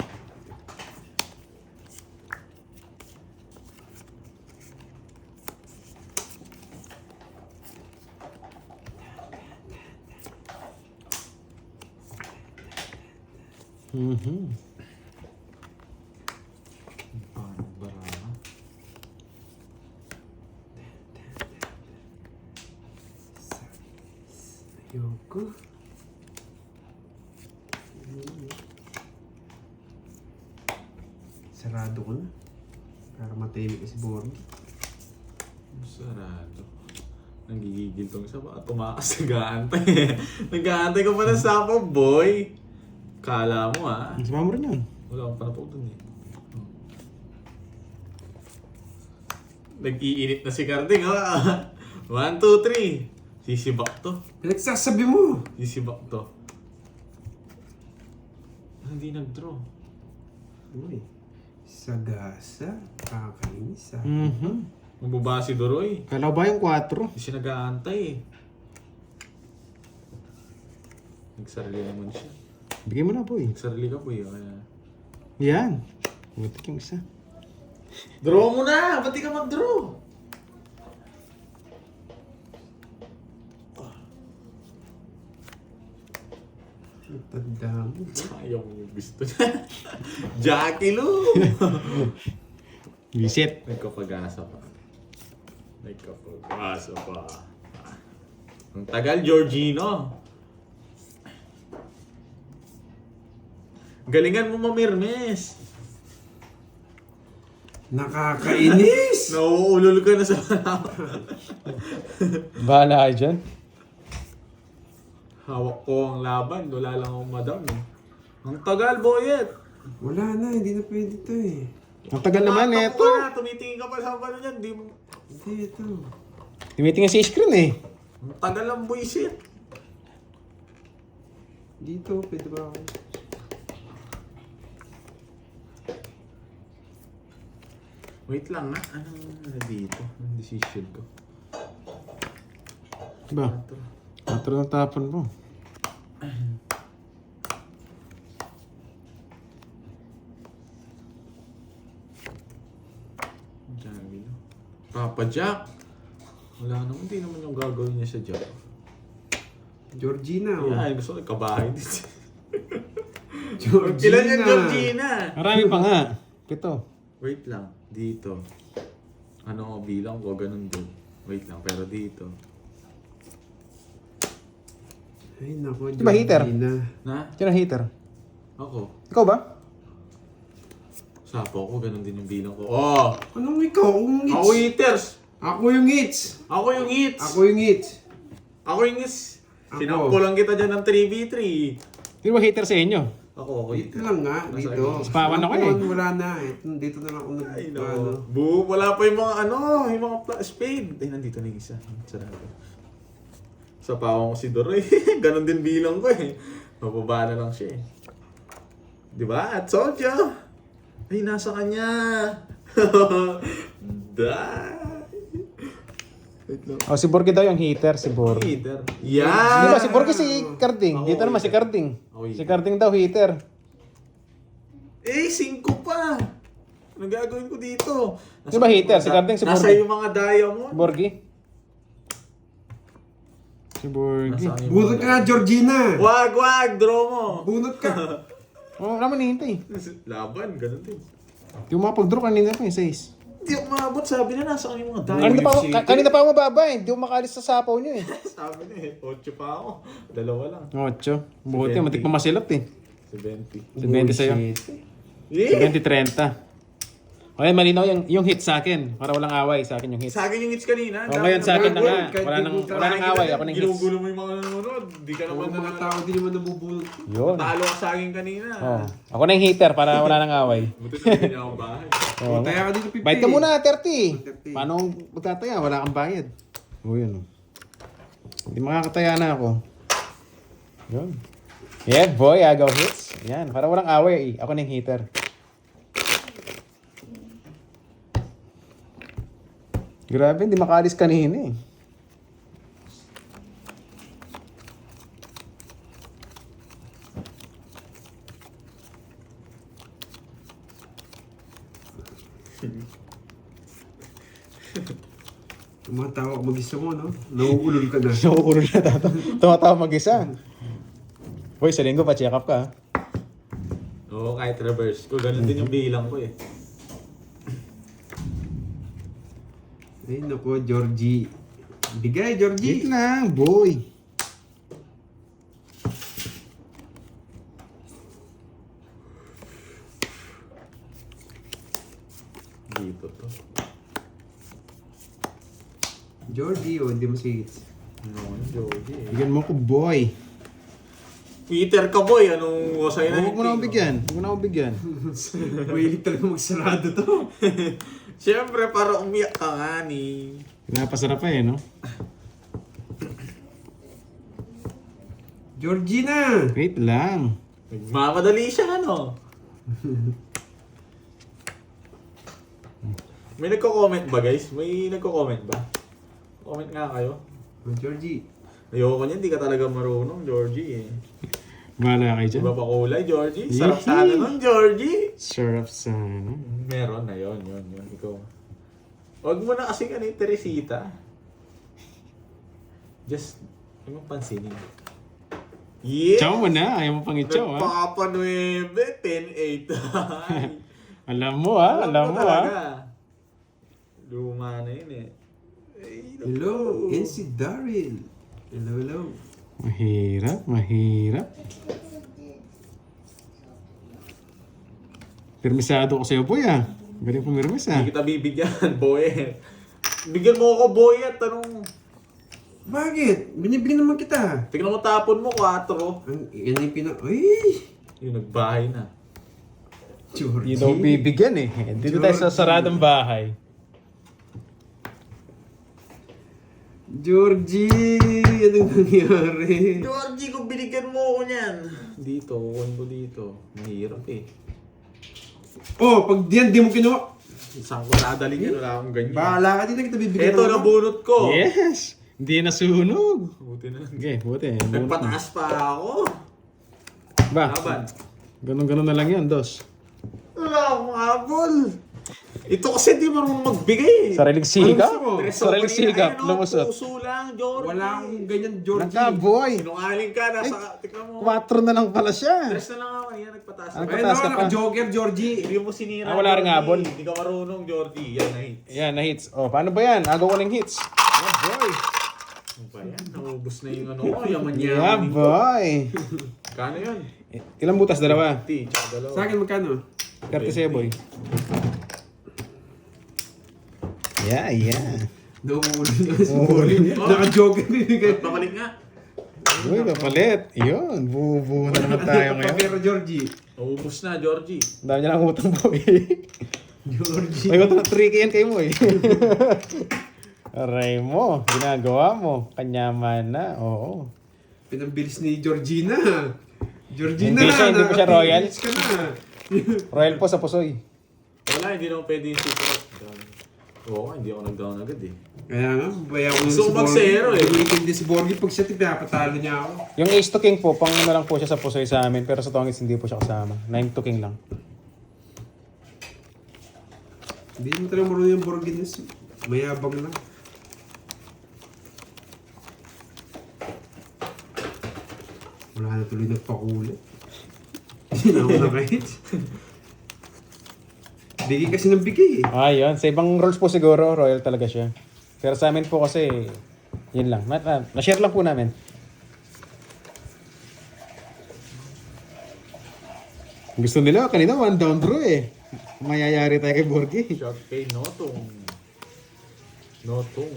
Paano bara?
Ayoko. Sarado ko na. Para matahimik si Borgie.
Sarado. Nanggigigil tong isa. Baka tumakas. Nag-aantay. Nag-aantay ka pa ng sapo, boy. Kala mo ah.
Sama mo rin yun.
Wala akong panapog dun eh. Nag-iinit na si Carding ha. 1, 2, 3. Sisibak to.
Pinagsasabi mo!
Sisibak to. Hindi nag-draw.
Uy. Sagasa. Kakainis ah.
Mababa si Doroy.
Kala ba yung 4?
Hindi siya nag-aantay eh. Nagsarili naman siya.
Bigay mo na po eh.
Nagsarili ka po eh. Kaya...
Yan. Butik yung isa.
Draw mo na! Ba't di ka mag-draw?
Tanda mo.
Ayaw mo yung gusto niya. Jackie Lou!
Visit.
Nagkapag-asa pa. Ang tagal, Georgino. Galingan mo mamirmes.
Nakakainis!
Nauulol ka na sa
Bahala kayo dyan.
hawak ko ang laban. Wala lang akong madam eh. Ang tagal, boyet.
Wala na, hindi na pwede to eh.
Ang tagal naman eh.
Tumatakbo ka na, tumitingin ka pa sa ano yan. Di mo...
Hindi, ito.
Tumitingin sa screen eh.
Ang tagal ng buisit.
Dito, pwede ba ako?
Wait lang ha. Anong dito? Ang decision ko.
Ba? Atro na tapon mo.
Dami no. Papa Jack. Wala naman. Hindi naman yung gagawin niya sa Jack.
Georgina, oh.
Yan, gusto ko kabahay din.
Georgina.
Ilan yung Georgina?
Marami pa nga. 7.
Wait lang. Dito. Ano bilang ko? Ganun din. Wait lang. Pero dito.
Ay, naku,
Di ba heater?
Georgina.
Na?
Sino heater?
Ako.
Ikaw ba?
Sapo ko. Ganun din yung bilang ko. Oh!
Anong ikaw? Akong
Ako
hits.
eaters!
Ako yung hits.
Ako yung hits!
Ako yung hits.
Ako yung hits!
Ako.
Sinampo lang kita dyan ng 3v3.
Sino ba hater sa inyo?
Ako
Dito lang nga,
Nasa
dito.
akin.
Spawan ako eh.
Wala na. Dito na lang ako
Ay,
nag...
no.
ano.
Wala pa yung mga yung mga spade. Ay, nandito na yung isa. Sarado. Sa pawang ko si Doroy. Ganon din bilang ko eh. Mababa na lang siya eh. Diba? At Sojo. Ay, nasa kanya. Wait lang.
Oh, si Borgie daw yung hater, si Borgie.
Heater.
Di
Yan!
ba si Borgie si Carding?
Ako,
Dito naman si Carding.
Ako,
Si Carding daw hater.
Eh, 5 pa! Anong gagawin ko dito?
Di ba hater? Si Carding, si
Nasa
Borgie.
yung mga diamond.
Borgie. Si Borgie.
Nasaan yung
Bunot
mga
ka na, Georgina.
Wag! Draw mo!
Bunot ka.
Oh, naman hihintay.
Laban, ganun din.
Yung mga pag-draw kanina pa yung 6.
Hindi ako maabot, sabi na nasa yung mga diamond.
Kanina pa ako mababa eh. Hindi ako makalis sa sapaw niyo eh.
Sabi na eh, 8 pa ako. 2 lang.
8. Buti, matik pa masilap eh.
70.
Si 20 sa'yo. Si 20, 30. Okay, malinaw yung hit sa akin. Para walang away sa akin yung hit.
Sa akin yung hits kanina.
O ngayon sa akin na nga. Wala nang away. Ako nang hits.
Ginugulo mo yung mga nanonood. Di ka naman
Mga tao din naman nabubunot.
Yun.
Talo ka sa akin kanina.
Oh. Ako na yung hater para wala nang away.
Buti na hindi niya ako bahay.
Oh.
Taya ka dito, 50.
Bayad ka muna, 30.
30.
Paano magtataya? Wala kang bayad. O yun. Hindi makakataya na ako. Yun. Yeah, boy, agaw hits. Yan, para walang away. Ako na yung hater. Grabe, hindi makalis kanina eh.
Tumatawa mag-isa mo, no? Nauulol ka na.
Nakukulong na tato. Tumatawa mag-isa. Boy, sa linggo pa, check up ka.
Oo, kahit reverse ko. Ganun din yung bilang ko eh.
Ay, naku, Georgie. Bigay,
Wait
Georgie.
lang, boy.
Dito to.
Georgie, oh, hindi mo si hits.
Ano, Joji eh.
Bigyan mo ko, boy.
Peter ka boy, anong wasay na
Huwag mo na akong bigyan. Huwag mo na akong bigyan.
Mahilig talaga magsarado to.
Siyempre, para umiyak ka nga ni.
Pinapasarap pa eh, no?
Georgina!
Wait lang.
Nagmamadali siya, ano? May nagko-comment ba, guys? May nagko-comment ba? Comment nga kayo.
Oh, Georgie.
Ayoko niyan, di ka talaga marunong, Georgie eh.
Bahala kayo dyan.
Iba pa kulay, Georgie? Sarap sana nun, Georgie!
Sarap sana.
Meron na yun. Ikaw. Huwag mo na kasi ano yung Teresita. Just, huwag mong pansinin. Yeah!
Chow mo na. Ayaw mo pang i-chow, ha?
Nagpapa 9, 10, 8.
Alam mo, ha? Alam mo, ha?
Luma na yun eh. Ay, naku.
Hello, NC Daryl. Hello.
Mahirap, mahirap. Permisado ko sa'yo, boy, ah. Galing pumirmis, ah.
Hindi kita bibigyan, boy. Bigyan mo ako, boy, at tanong.
Bakit? Binibigyan naman kita.
Tignan mo tapon mo, 4.
Yan yung Ay!
Yung nagbahay na.
Hindi daw bibigyan eh. Dito tayo sa saradong bahay.
Georgie! Anong nangyari?
Georgie, kung binigyan mo ako niyan. Dito, kukunin ko dito. Mahirap eh.
Oh, pag di mo kinuha.
Saan ko nadali yan? Wala akong ganyan.
Bahala ka din na kita bibigyan.
Ito, nabunot ko.
Yes! Hindi nasunog.
Buti na lang.
Okay, buti.
Nagpataas pa ako.
Ba,
Laban.
ganun-ganun na lang yan, dos.
Wala akong habol. Ito kasi di marunong magbigay.
Sariling sikap.
Ano gusto mo?
Sariling sikap,
Ayun,
lumusot.
Puso lang, Georgie.
Wala akong ganyan, Georgie.
Nagka-boy.
Sinungaling ka, nasa, tikman mo.
4 na lang pala siya.
Tres na lang ako, yan, nagpataas.
Ano?
Ayun
Pataas ka
naman,
pa.
naka-joker, Georgie.
Hindi mo sinira.
Ah, wala ring
Georgie.
habol.
Hindi ka marunong, Georgie. Yan, ay.
Yan, na-hits. Oh, paano ba yan? Agaw ko ng hits.
Oh, boy. Ano ba yan? Naubos na yung ano ko, yaman
Yeah,
ko.
boy.
Kano yun?
Ilang butas? Dalawa.
50, tsaka dalawa.
Sa akin, magkano?
37, boy. Yeah, yeah.
Nauuli. Naka-joker bibigay.
Ba't babalik nga?
Uy, kapalit. Yun, buo na naman tayo ngayon.
Pero Georgie.
Naubos na, Georgie.
Ang dami niya lang utang, boy.
Georgie.
May utang na 3K yan kayo mo eh. Aray mo, ginagawa mo. Kanyaman na, oo.
Pinambilis ni Georgina. Georgina,
Hindi pa siya royal.
nakapabilis ka na.
Royal po sa Pusoy.
Wala, hindi naman pwede yung secret. Oo, hindi ako nag-down agad eh.
Kaya nga, baya ko
Gusto ko mag-zero eh.
Hindi si Borgie pag siya pinapatalo niya ako.
Yung Ace to King po, pang ano lang po siya sa Pusoy sa amin. Pero sa Tongits hindi po siya kasama. 9 to King lang.
Hindi mo talaga marunong yung Borgie. Mayabang lang. Wala na tuloy nagpakulit. Hindi na ako nakahit. Bigay kasi ng bigay eh.
Ah, yun. Sa ibang roles po siguro, royal talaga siya. Pero sa amin po kasi, yun lang. Na-share lang po namin. Gusto nila, kanina one down draw eh. Mayayari tayo kay Borgie.
Shot kay Notong. Notong.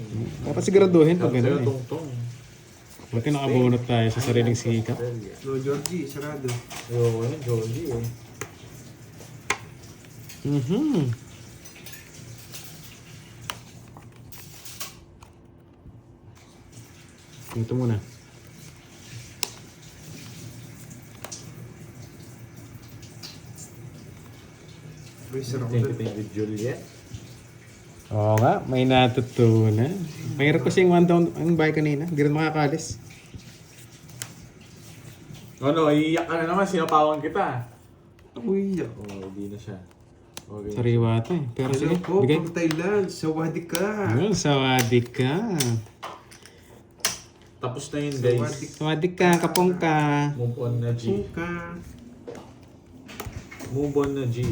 Dapat siguraduhin pag
Shot
gano'n
sa'yo,
eh.
Tong-tong.
Buti nakabunot tayo sa sariling sikap.
No, Georgie, sarado.
Oo, yun, Georgie eh.
Mhm. Ito muna.
May sarap
Thank you,
na.
thank you, Juliet.
Oo nga, may natutunan. Mahirap kasi yung one down ang bahay kanina. Hindi rin makakalis.
Ano, iiyak ka na naman, sinapawan kita.
Uy,
Oo, hindi na siya. Okay.
Sariwa ito eh. Pero sige,
ano po,
bigay.
pag Thailand, sawadi ka.
Yun, sawadi ka.
Tapos na yun, guys.
Sawadi ka, kapong ka.
Move on na, G.
Ka.
Move on na, G.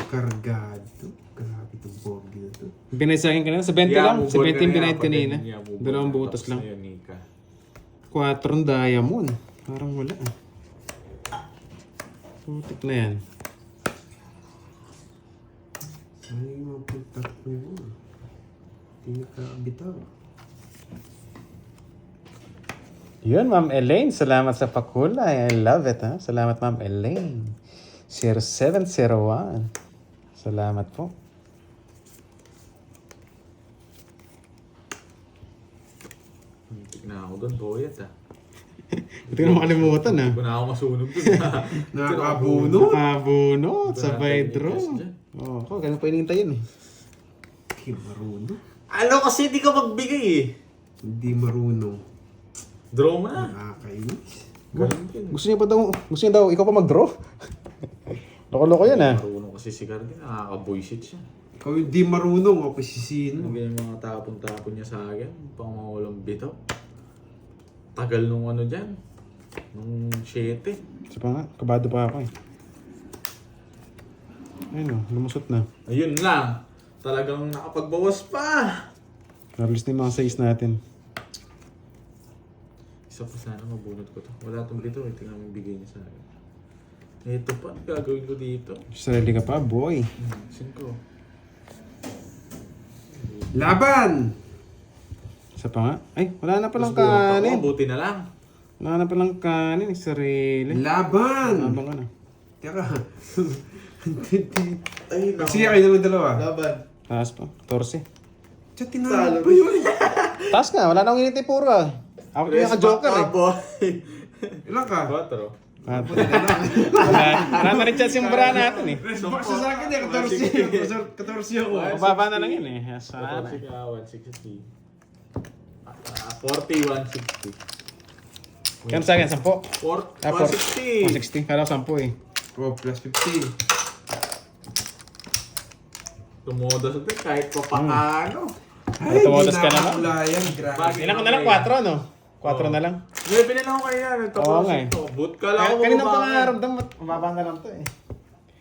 Kargado. Grabe itong Borgie na to.
Binay sa akin kanina, sa 20 lang.
move
Sa
on
20
ka na,
binayad
kapag
kanina.
ganyan, move on
Dalawang
na.
butas
Tapos
lang.
na yun, Nika.
4 diamond. Parang wala ah. Putik na yan.
Ay, mga puntak mo yun. Hindi ka bitaw.
Yun, Ma'am Elaine. Salamat sa pakulay. I love it, ha? Salamat, Ma'am Elaine. 0701. Salamat po.
Tignan ako doon, boyet ah.
Ito ko na makalimutan, ha?
Hindi ko na ako masunog doon.
Nakakabuno.
Nakabunot. Sabay
Hindi ko
draw.
na dyan.
Oo, oh, ganun pa inintay yun eh.
Hindi marunong.
Ano kasi di ka magbigay eh.
Hindi marunong.
Draw mo na.
Nakakainis.
Ganun din.
Gusto niya daw, ikaw pa mag-draw? Loko-loko yan, ha?
Marunong kasi si Cardi, nakaka-boysit siya.
Ikaw hindi marunong, ako si sino.
Ano ganyan mga tapon-tapon niya sa akin, pang mga walang bitaw. Tagal nung ano dyan. Nung 7.
Isa pa nga, kabado pa ako eh. Ayun o, lumusot na.
Ayun lang. Talagang nakapagbawas pa.
Nabalis na yung mga size natin.
Isa pa sana mabunot ko to. Wala itong bitaw eh. Tingnan mo yung bigay niya sa akin. Ito pa, ano gagawin ko dito?
Sarili ka pa, boy.
Sin ko.
Laban!
Isa pa nga. Ay, wala na palang
Mas bunot ako,
kanin.
buti na lang.
Wala na palang kanin, sarili.
Laban!
Abang ka na.
Teka.
Ay, naku.
Sige kayo naman dalawa.
Laban.
Taas pa. 14.
Tiyan, tinalo pa yun.
Taas nga. Wala nang initi puro ah. Ako yung ka-joker eh.
Ilan ka?
4.
Wala na rin chance yung bara natin eh.
Rest box sa akin eh, 14 ako.
Mababa na lang yun eh. Sana na.
160. 40, 160.
Kano sa akin? 10?
160.
160. Kala ko 10 eh.
Oh, plus 50.
Tumudo sa ito kahit pa paano.
Ay,
Tumodos ka naman.
nakakulayan. Grabe.
Ilan ko na lang? 4 no? 4 na lang.
May binila ko kayo yan.
Oo nga eh.
Boot ka lang ako
Kanina pa
mababa.
nga ramdam. Mababa na lang to eh.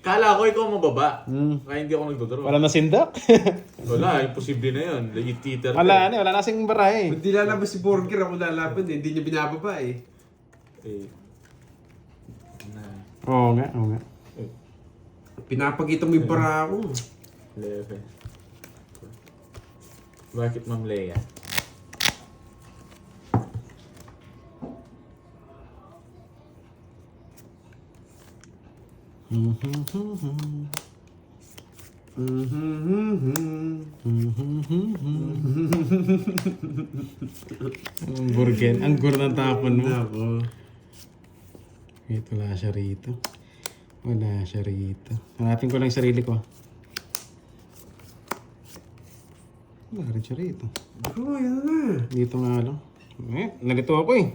Kala ko ikaw mababa.
Hmm.
Kaya hindi ako nagdodoro.
Wala na sindak.
Wala, imposible na yun. Legit theater.
Wala na eh. Wala na kasing bara eh.
Hindi lalabas si Burger, ako lalaban eh. Hindi niya binababa eh.
Eh.
Oo nga. Oo nga.
Pinapakita mo yung bara ako.
11. Bakit Ma'am Leia?
Burgen. Ang gur ng tapon mo.
Ako.
Wait, wala siya rito. Wala siya rito. Hanapin ko lang yung sarili ko. Wala rin siya rito.
Bro, yan na.
Dito nga lang. Nalito ako eh.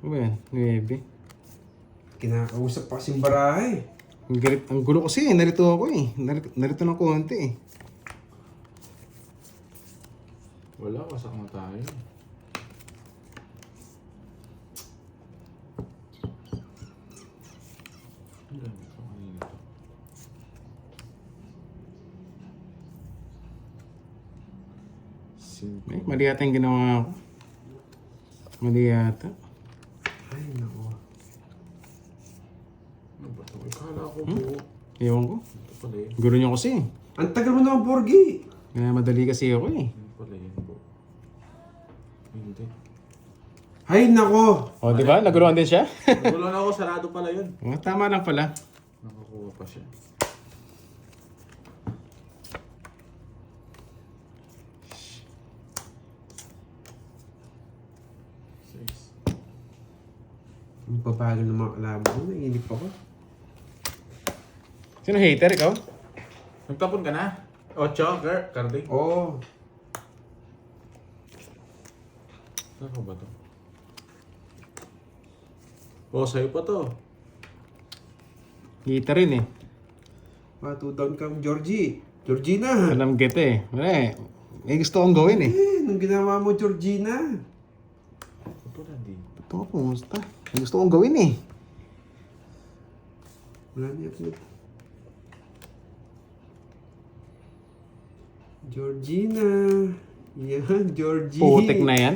Ano ba yan? 9.
Kinakausap pa kasing bara eh.
Ang gulo kasi eh. Nalito ako eh. Nalito ng konti eh.
Wala, wasak na tayo. Ang dami ko kanina to.
Mali yata yung ginawa ko. Mali yata.
Ay, nako.
Ano ba ito? Kala ko buo.
Ewan ko.
Ito pala yun.
Gulo niyo kasi eh.
Ang tagal mo naman, Borgie.
Kaya madali kasi ako eh.
Ito pala yun buo. Hindi.
Ay, nako.
O, di ba? Naguluhan din siya?
Nagulo na ako, sarado pala yun.
O, tama lang pala.
Nakakuha pa siya.
Ang babagal ng mga kalaban ko. Nainip ako.
Sino hater? Ikaw?
Nagtapon ka na? 8, Carding.
Oo.
Saan ko ba to? Oh, sa'yo pa to.
Hater rin eh.
Two down ka, Georgie. Georgina.
Alam kita eh. Wala eh. May gusto kong gawin eh.
Nung ginawa mo, Georgina.
Ito na din.
Ito ko, kumusta? May gusto kong gawin eh.
Wala niya po. Georgina. Yan, Georgie.
Putik na yan.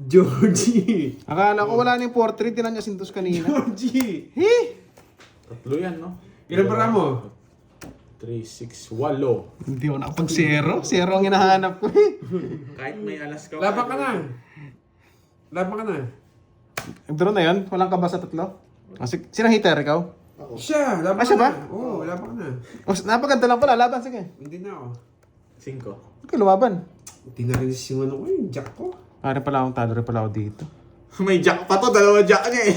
Georgie.
Akala ko wala na yung portrait. Tinan niya sintos kanina.
Georgie.
Eh!
Tatlo yan, no?
Ilan bara mo?
3, 6, 8.
Hindi ako nakapag-zero. Zero ang hinahanap ko eh.
Kahit may alas ka.
Laban ka na. Laban ka na.
Nagdaro na yun? Walang ka ba sa tatlo? Sino hater? Ikaw?
Siya, laban
Ah, siya
ka
ba?
na. Oo, laban ka na.
Napaganda lang pala. Laban, sige.
Hindi na ako.
5.
Okay, lumaban.
Hindi na rin yung ano ko, yung jack ko.
Rin pala akong talo. Rin pala ako dito.
May jack pa to, 2 jack niya eh.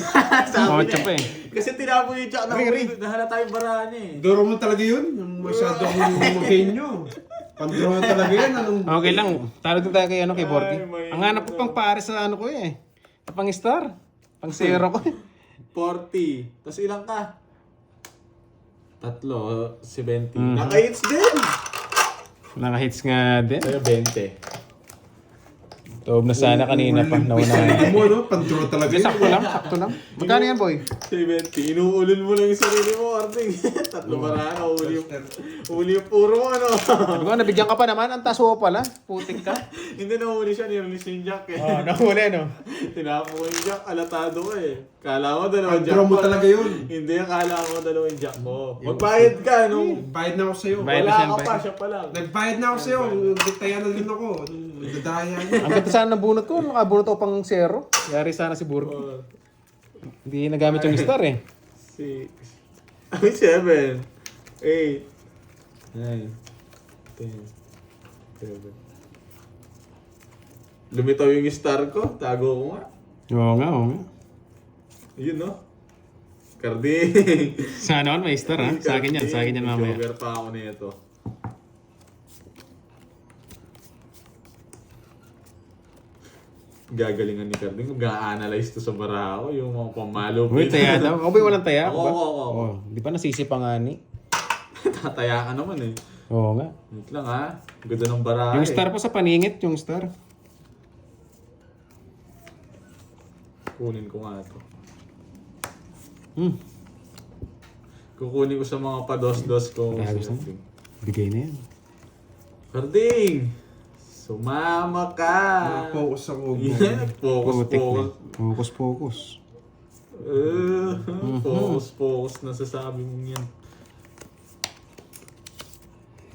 Sabi
Kotsa
niya
pa
eh.
eh.
Kasi tinapo yung jack na
Ring, ring.
nahalata yung barahan niya eh.
Doro mo talaga yun. Masyado akong genyo. Pandoro mo talaga yan. Anong...
Okay lang. Talo din tayo kay, kay Borky.
Ay, may-
Ang hanap ko pang pares sa ano ko eh. Pang star. Pang zero ko eh.
40. Tapos ilang ka? 3, 70.
Mhm.
Naka-hits din!
Nakahits nga din.
Sa'yo 20.
Toob na sana kanina pa. Nauna.
Hindi mo, no? Pandoro talaga
Hindi,
yun.
sakto lang. Sakto lang. Magkano yan, boy?
70. Inuulin mo lang yung sarili mo, Arting. 3 barahan. Uli yung puro ano.
Sabi ko, nabigyan ka pa naman. Ang taso pala. Putik ka.
Hindi na uli siya. Nirelease yung jack eh.
Oh, nahuli no?
Tinapo ko yung jack. Alatado ko eh. Kala mo 2 jack
Pandoro mo talaga yun.
Hindi, kala mo 2 jack mo. Magbayad ka, no?
Bayad na ako sa'yo.
Bayad.
Wala
na
ka
siya,
pa, siya pa lang.
Nagbayad na ako sa'yo. Diktayan na din ako. Dadaya niya.
Ang ganda sana ng bunot ko. Nakabunot ako pang zero. Yari sana si Burky.
Oh,
Hindi nagamit yung star eh.
6. Ay, 7. 8. 9. 10. 7. Lumitaw yung star ko. Tago ko nga.
Oo nga, oo nga.
Yun, no? Carding.
Sana all may star ha. Sa akin yan mamaya.
Joker pa ako nito. Gagalingan ni Carding. Mag-a-analyze to sa bara ko. Yung mga pamalo.
Uy, taya daw. Ako ba walang taya?
Oo,
ba?
oo, oo.
Oh, di ba nasisi pa nga ni?
Tataya ka naman eh.
Oo nga.
Wait lang ha. Ganda ng bara
Yung star pa sa paningit, yung star.
Kunin ko nga ito.
Hmm.
Kukunin ko sa mga pados-dos ko.
Ayos na. Bigay na yan.
Carding! Sumama ka!
Focus ako.
Yan,
Putik na.
focus.
Focus.
Focus na sasabi mo yan.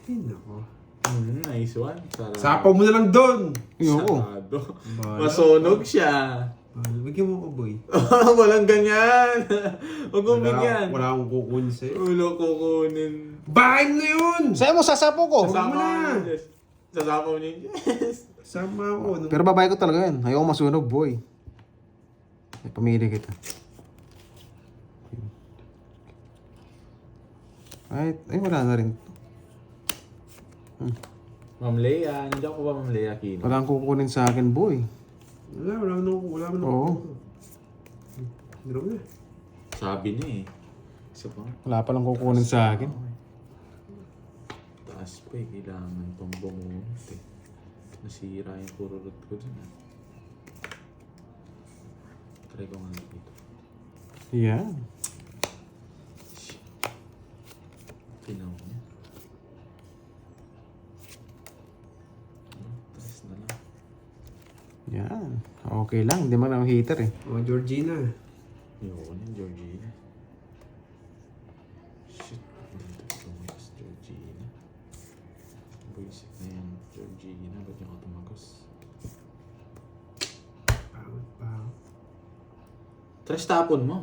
Ay, nako.
Nice one. Sarap.
Sapaw mo na lang doon.
Ayoko.
Sarado.
Bahala.
Masunog siya.
Bigyan mo ako, boy.
Walang ganyan. Huwag mong bigyan.
Wala akong kukunin sa'yo.
Ulo kukunin.
Bahay mo na yun!
Sa'yo mo, sasapo ko.
Sasama
Sasama
na.
mo Jess. Sasama mo niya. Yes.
Sama ako. No?
Pero babae ko talaga yan. Ayoko masunog, boy. Ay, pamili kita. Ay, wala na rin.
Ma'am Leia. Nandiyan ko ba Ma'am Leia Kino?
Wala kang kukunin sa akin, boy.
Wala mo na.
Oo.
Draw na.
Sabi niya eh. Isa pa.
Wala palang kukunin sa akin.
Taas pa eh. Kailangan pang bumunot eh. Nasira yung kururot ko dun ah. Try ko nga dito.
Yan.
Tinaw niya. Taas na lang.
Yan. Okay lang. Hindi man ako heater eh.
Oh, Georgina.
Yun, yung Georgina. Shit, dito tumagos Georgina. Buisit na yan, Georgina. Ba't yung tumagos?
Pangit.
Tres tapon mo.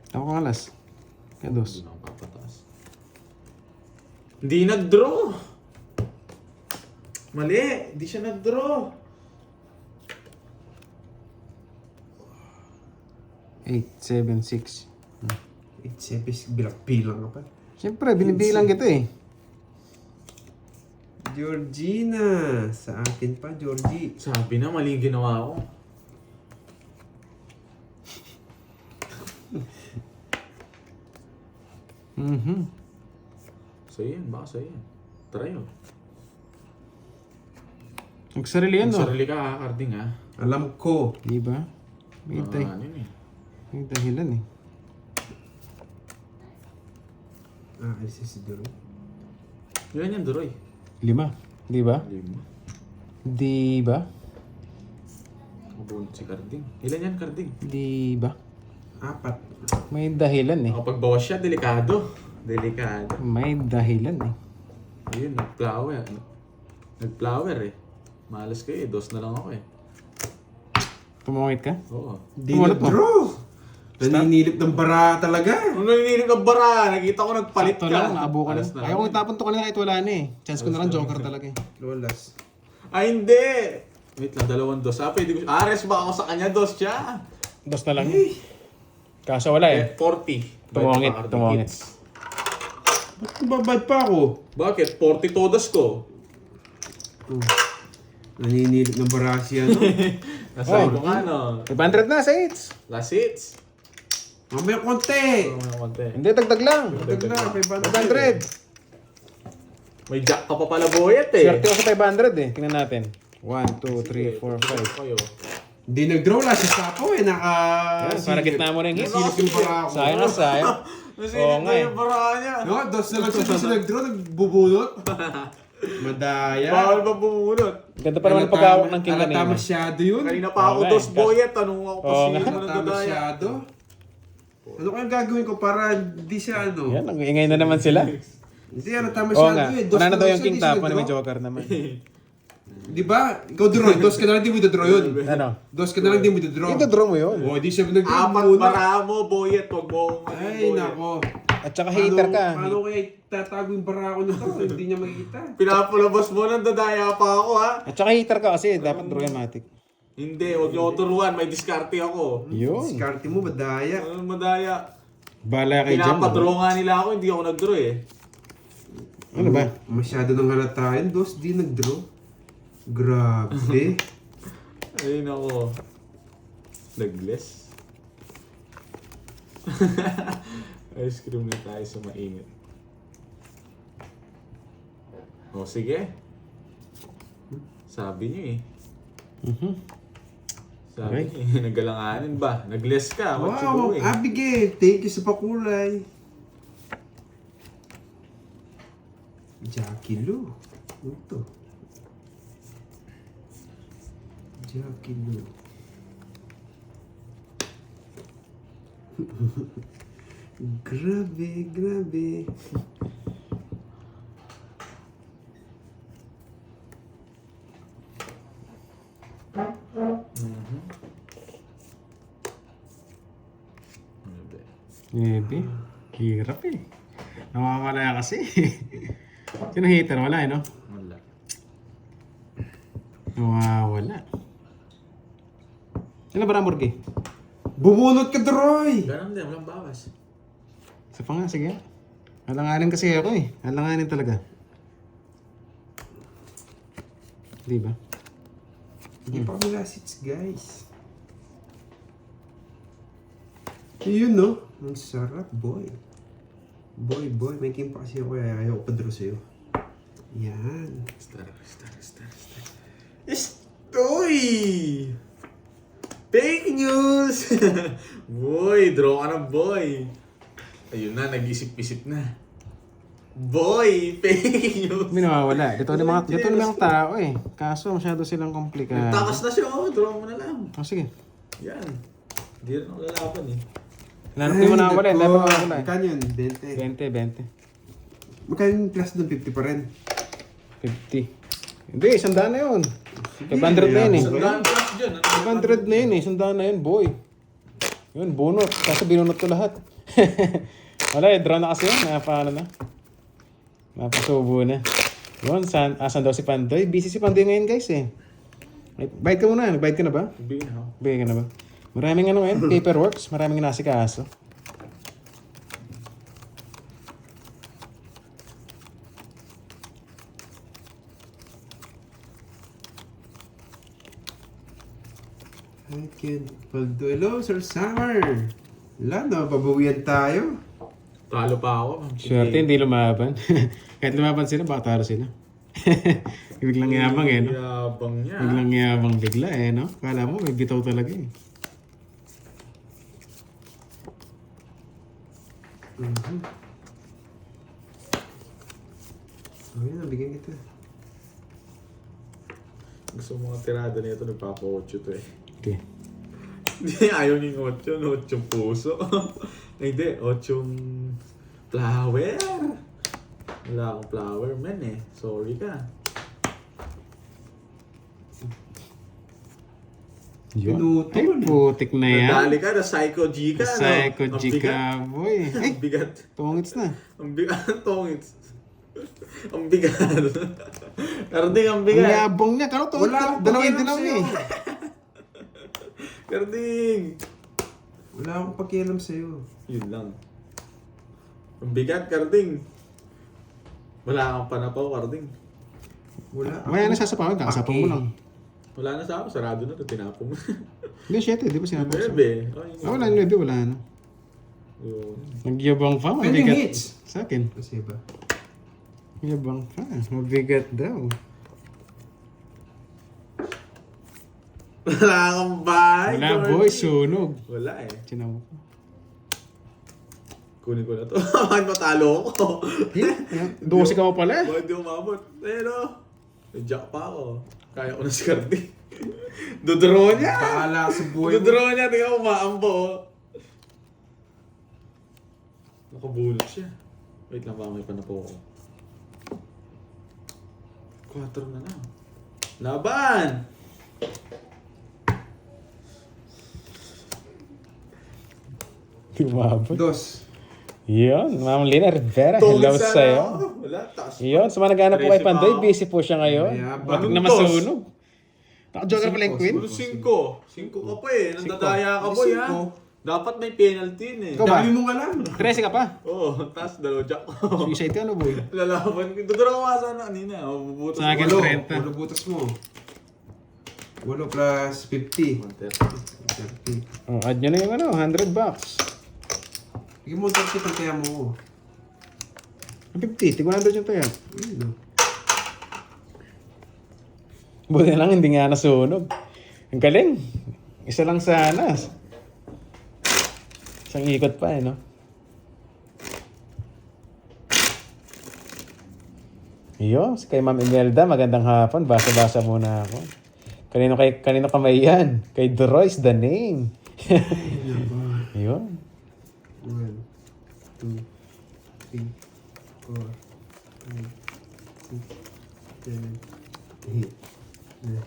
Ako ang alas. Kaya dos.
Hindi na ako papataas. Hindi nag-draw! Mali! Hindi siya nag-draw!
8, 7, 6.
8-7, bilang ka pa.
Siyempre, binibilang kita eh.
Georgina. Sa akin pa, Georgie.
Sabi na, mali yung ginawa ko. So yan, baka so yan. Try oh.
Nagsarili yan, no?
Sarili ka kakarding ha.
Alam ko.
Di ba? May,
Ano yun eh.
may dahilan eh.
Alis si Doro.
Ilan yan, Duroy?
5. Di ba?
5.
Di ba?
Mabunod si Carding. Ilan yan, Carding?
Di ba?
4.
May dahilan eh.
Kapag bawas siya, delikado. Delikado.
May dahilan eh.
Ayun, nag-flower. Nag-flower eh. Malas kayo eh. 2 na lang ako eh.
Tumungit ka?
Oo.
Di
Tumalot mo.
nag-draw. Naninilip ng bara talaga.
Nung naninilig ka bara, nakita ko nagpalit
Sakto
ka.
lang, naabo ka
Alas
lang.
na
Ayaw kong itapon to kanina kahit wala na eh. Chance ko na lang joker talaga eh.
Lolas.
Ay, hindi! Wait lang, 2 dos. Pwede ko. Res ba ako sa kanya? 2 siya.
Dos na lang. Kaso wala eh.
40.
Tumungit,
Bakit
tumungit.
Ba't nababad pa ako?
Bakit? 40 todas ko.
Naninilip ng bara siya, no?
Nasa ko nga, no?
500 na sa 8.
Last hits.
Mamaya konti.
Hindi, dagdag lang.
Dagdag na,
500.
500.
May jack ka pa pala boyet eh.
Swerte ko sa 500 eh. Tingnan natin. 1, 2, 3, 4, 5.
Kayo.
Hindi nag-draw lang si Sapo eh.
Yan, para gitna mo rin hits.
Nasilip yung bara ako.
Sayang na sayang.
Nasilip na
nga eh.
yung bara niya.
No, dos na lang siya. Dos na nag-draw, nagbubunot. Madaya.
Bawal ba bumunot?
Ganda pa naman ang pagkawak ng king
Alata
kanina.
masyado yun.
Kanina pa ako
Okay.
dos boyet. Tanong ako pa
Oo
sino
nga.
na
Alata
dadaya.
masyado. Ano kaya gagawin ko para di siya ano?
Yan, nag-iingay na naman sila.
Hindi, alata
Oo
masyado
nga.
eh. Dos
Wala na
na
daw
lang
yung
siya,
king
di siya
tapa na may
nag-draw.
joker naman.
Di ba? Ikaw draw, dos ka na lang di mo draw yun.
Ano?
Dos ka na lang di mo draw.
Ito-draw mo yun.
O, di siya nag-draw
Apat
muna.
bara mo, boyet. Huwag mo akong
Ay, nako.
At saka hater ka.
Paano kaya tatago yung bara ko nito? Hindi niya makikita.
Pinapalabas mo nang dadaya pa ako, ha?
At saka hater ka kasi dapat draw yan matik.
Hindi, huwag niyo ako turuan. May diskarte ako.
Yun.
Diskarte mo, madaya.
Ano madaya?
Bala kay Jan.
Pinapadraw nga nila ako, hindi ako nag-draw eh.
Ano ba?
Masyado nang halata yun. Dos, di nag-draw. Grabe.
Ayun ako. Nag-less. Ice cream na tayo sa mainit. O, sige. Sabi niyo eh. Sabi niyo eh. Nagalanganin ba? Nag-less ka. What you
Wow,
doing?
Abigail. Thank you sa pakulay. Jackie Lou. Ito. Jackie Lou. Grabe, grabe.
Maybe. Hirap eh. Nawawala kasi. Sino hater? Wala eh, no?
Wala.
Nawawala. Sino ba Ramborgi?
Bumunot ka, Droy!
Ganun din, walang bawas.
Isa pa nga, sige. Alanganin kasi ako eh. Alanganin talaga. Di ba?
Hindi pa kami last hits, guys. Yun, no? Ang sarap, boy. Boy. May kim pa kasi ako kaya ayaw ko pa-draw sa'yo. Yan.
Star. Estoy! Fake news! Boy, draw ka na, boy. Ayun na, nag-isip-isip na. Boy, fake news!
Hindi nawawala. Dito na mga tao eh. Kaso masyado silang komplikado.
Takas na siya, oh. Draw mo na lang.
Oh, sige.
Yan. Hindi rin ako lalaban eh.
Hinanap mo nawawala. Hindi pa nawawala.
Magkano yun? 20.
20.
Magkano yung plus doon? 50 pa rin.
50. Hindi, 100 na yun. 500 na yun eh.
Sandaan plus dyan.
500 na yun eh. 100 na yun, boy. Yun, bunot. Kaso binunot ko lahat. Wala eh, draw na kasi yun. Paano na? Napasubo na. Yun, asan daw si Pandoy? Busy si Pandoy ngayon guys eh. Bayad ka muna. Nagbayad ka na ba?
Bigyan ako.
Bayad ka na ba? Maraming ano ngayon, paperworks. Maraming nasikaso.
I can't paldo. Hello, Sir Summer. Wala, nababawian tayo.
Talo pa ako.
Swerte, hindi lumaban. Kahit lumaban sila, baka talo sila. Biglang yabang eh, no?
Yabang niya.
Biglang yabang bigla eh, no? Kala mo, may bitaw talaga eh.
Okay, nabigyan kita.
Gusto mo mga tirada nito, nagpapa-8 to eh.
Okay.
Hindi, ayaw niyo yung 8, no? 8 puso. Ay, hindi, 8 flower. Wala akong flower man eh. Sorry ka.
Yun. Ay, putik na yan.
Nadali ka, na Psycho G ka, no?
Psycho
Ang
G
bigat.
ka, boy. Ay,
Ang bigat.
tungits na.
Ang bigat. Ang tongits. Ang bigat. Karding, ang
Ang
bigat.
yabong niya. Karo tungits
Wala
na.
akong
Dalawang
pakialam
dinaw niya
sa'yo.
eh.
Karding.
Wala akong pakialam sa'yo.
Yun lang. Ang bigat, Karding. Wala kang panapaw, Karding.
Wala
Mamaya na sasapawan, kakasapang mo lang.
Wala na sa ako, sarado na, tinapon mo.
Hindi, 7, di ba sinabi ko?
Bebe.
Wala, 9, wala na.
Yun.
Nagyabang pa,
Pending
mabigat.
hits.
Sa akin.
Kasi ba?
Nagyabang pa, mabigat daw.
Wala kang bahay.
Wala,
Karding.
boy, sunog.
Wala eh.
Sinama ko.
Kunin ko na to. Bakit matalo ako?
12 ka mo pala.
Bakit di umabot? Pero, may jack pa ako. Kaya ko na si Cardi. Dodraw niya!
Bahala sa buhay mo.
Dodraw niya, tingnan ko maambo. Nakabulot siya. Wait lang ba, may panapo ako. 4 na lang. Laban!
Di umabot.
Dos.
Yun, Ma'am Lina Rivera,
Tungkol
hello
sa
sa'yo.
ano, wala, taas.
Yun, sa mga naghanap po kay
13
Pandoy,
pa ako.
busy po siya ngayon.
Mayabang.
Bakit na
Anong dos?
masunog? Naka-joker pala yung Queen.
Puro 5. 5 ka pa eh. Nandadaya ka boy ha. Dapat may penalty yun eh.
Ikaw ba?
Dami mong alam.
13 ka pa.
Oo, taas dalawa jack.
Suicide ka ano, boy?
Lalaban. Dudura ko nga sana kanina. Mabubutas
Sa akin,
ko.
30.
Walo butas mo. 8 plus 50. 30.
Oh, add nyo na yung ano, $100.
Bigyan mo 30 pag kaya mo.
50, tig 100 yung tayo.
Ayun, no?
Buti na lang, hindi nga nasunog. Ang galing. Isa lang sana. Isang ikot pa eh, no? Iyo, kay Ma'am Imelda, magandang hapon. Basa-basa muna ako. Kanino kamay yan? Kay Doroyce, the name. Yun.
1, 2, 3, 4, 5, 6, 7, 8.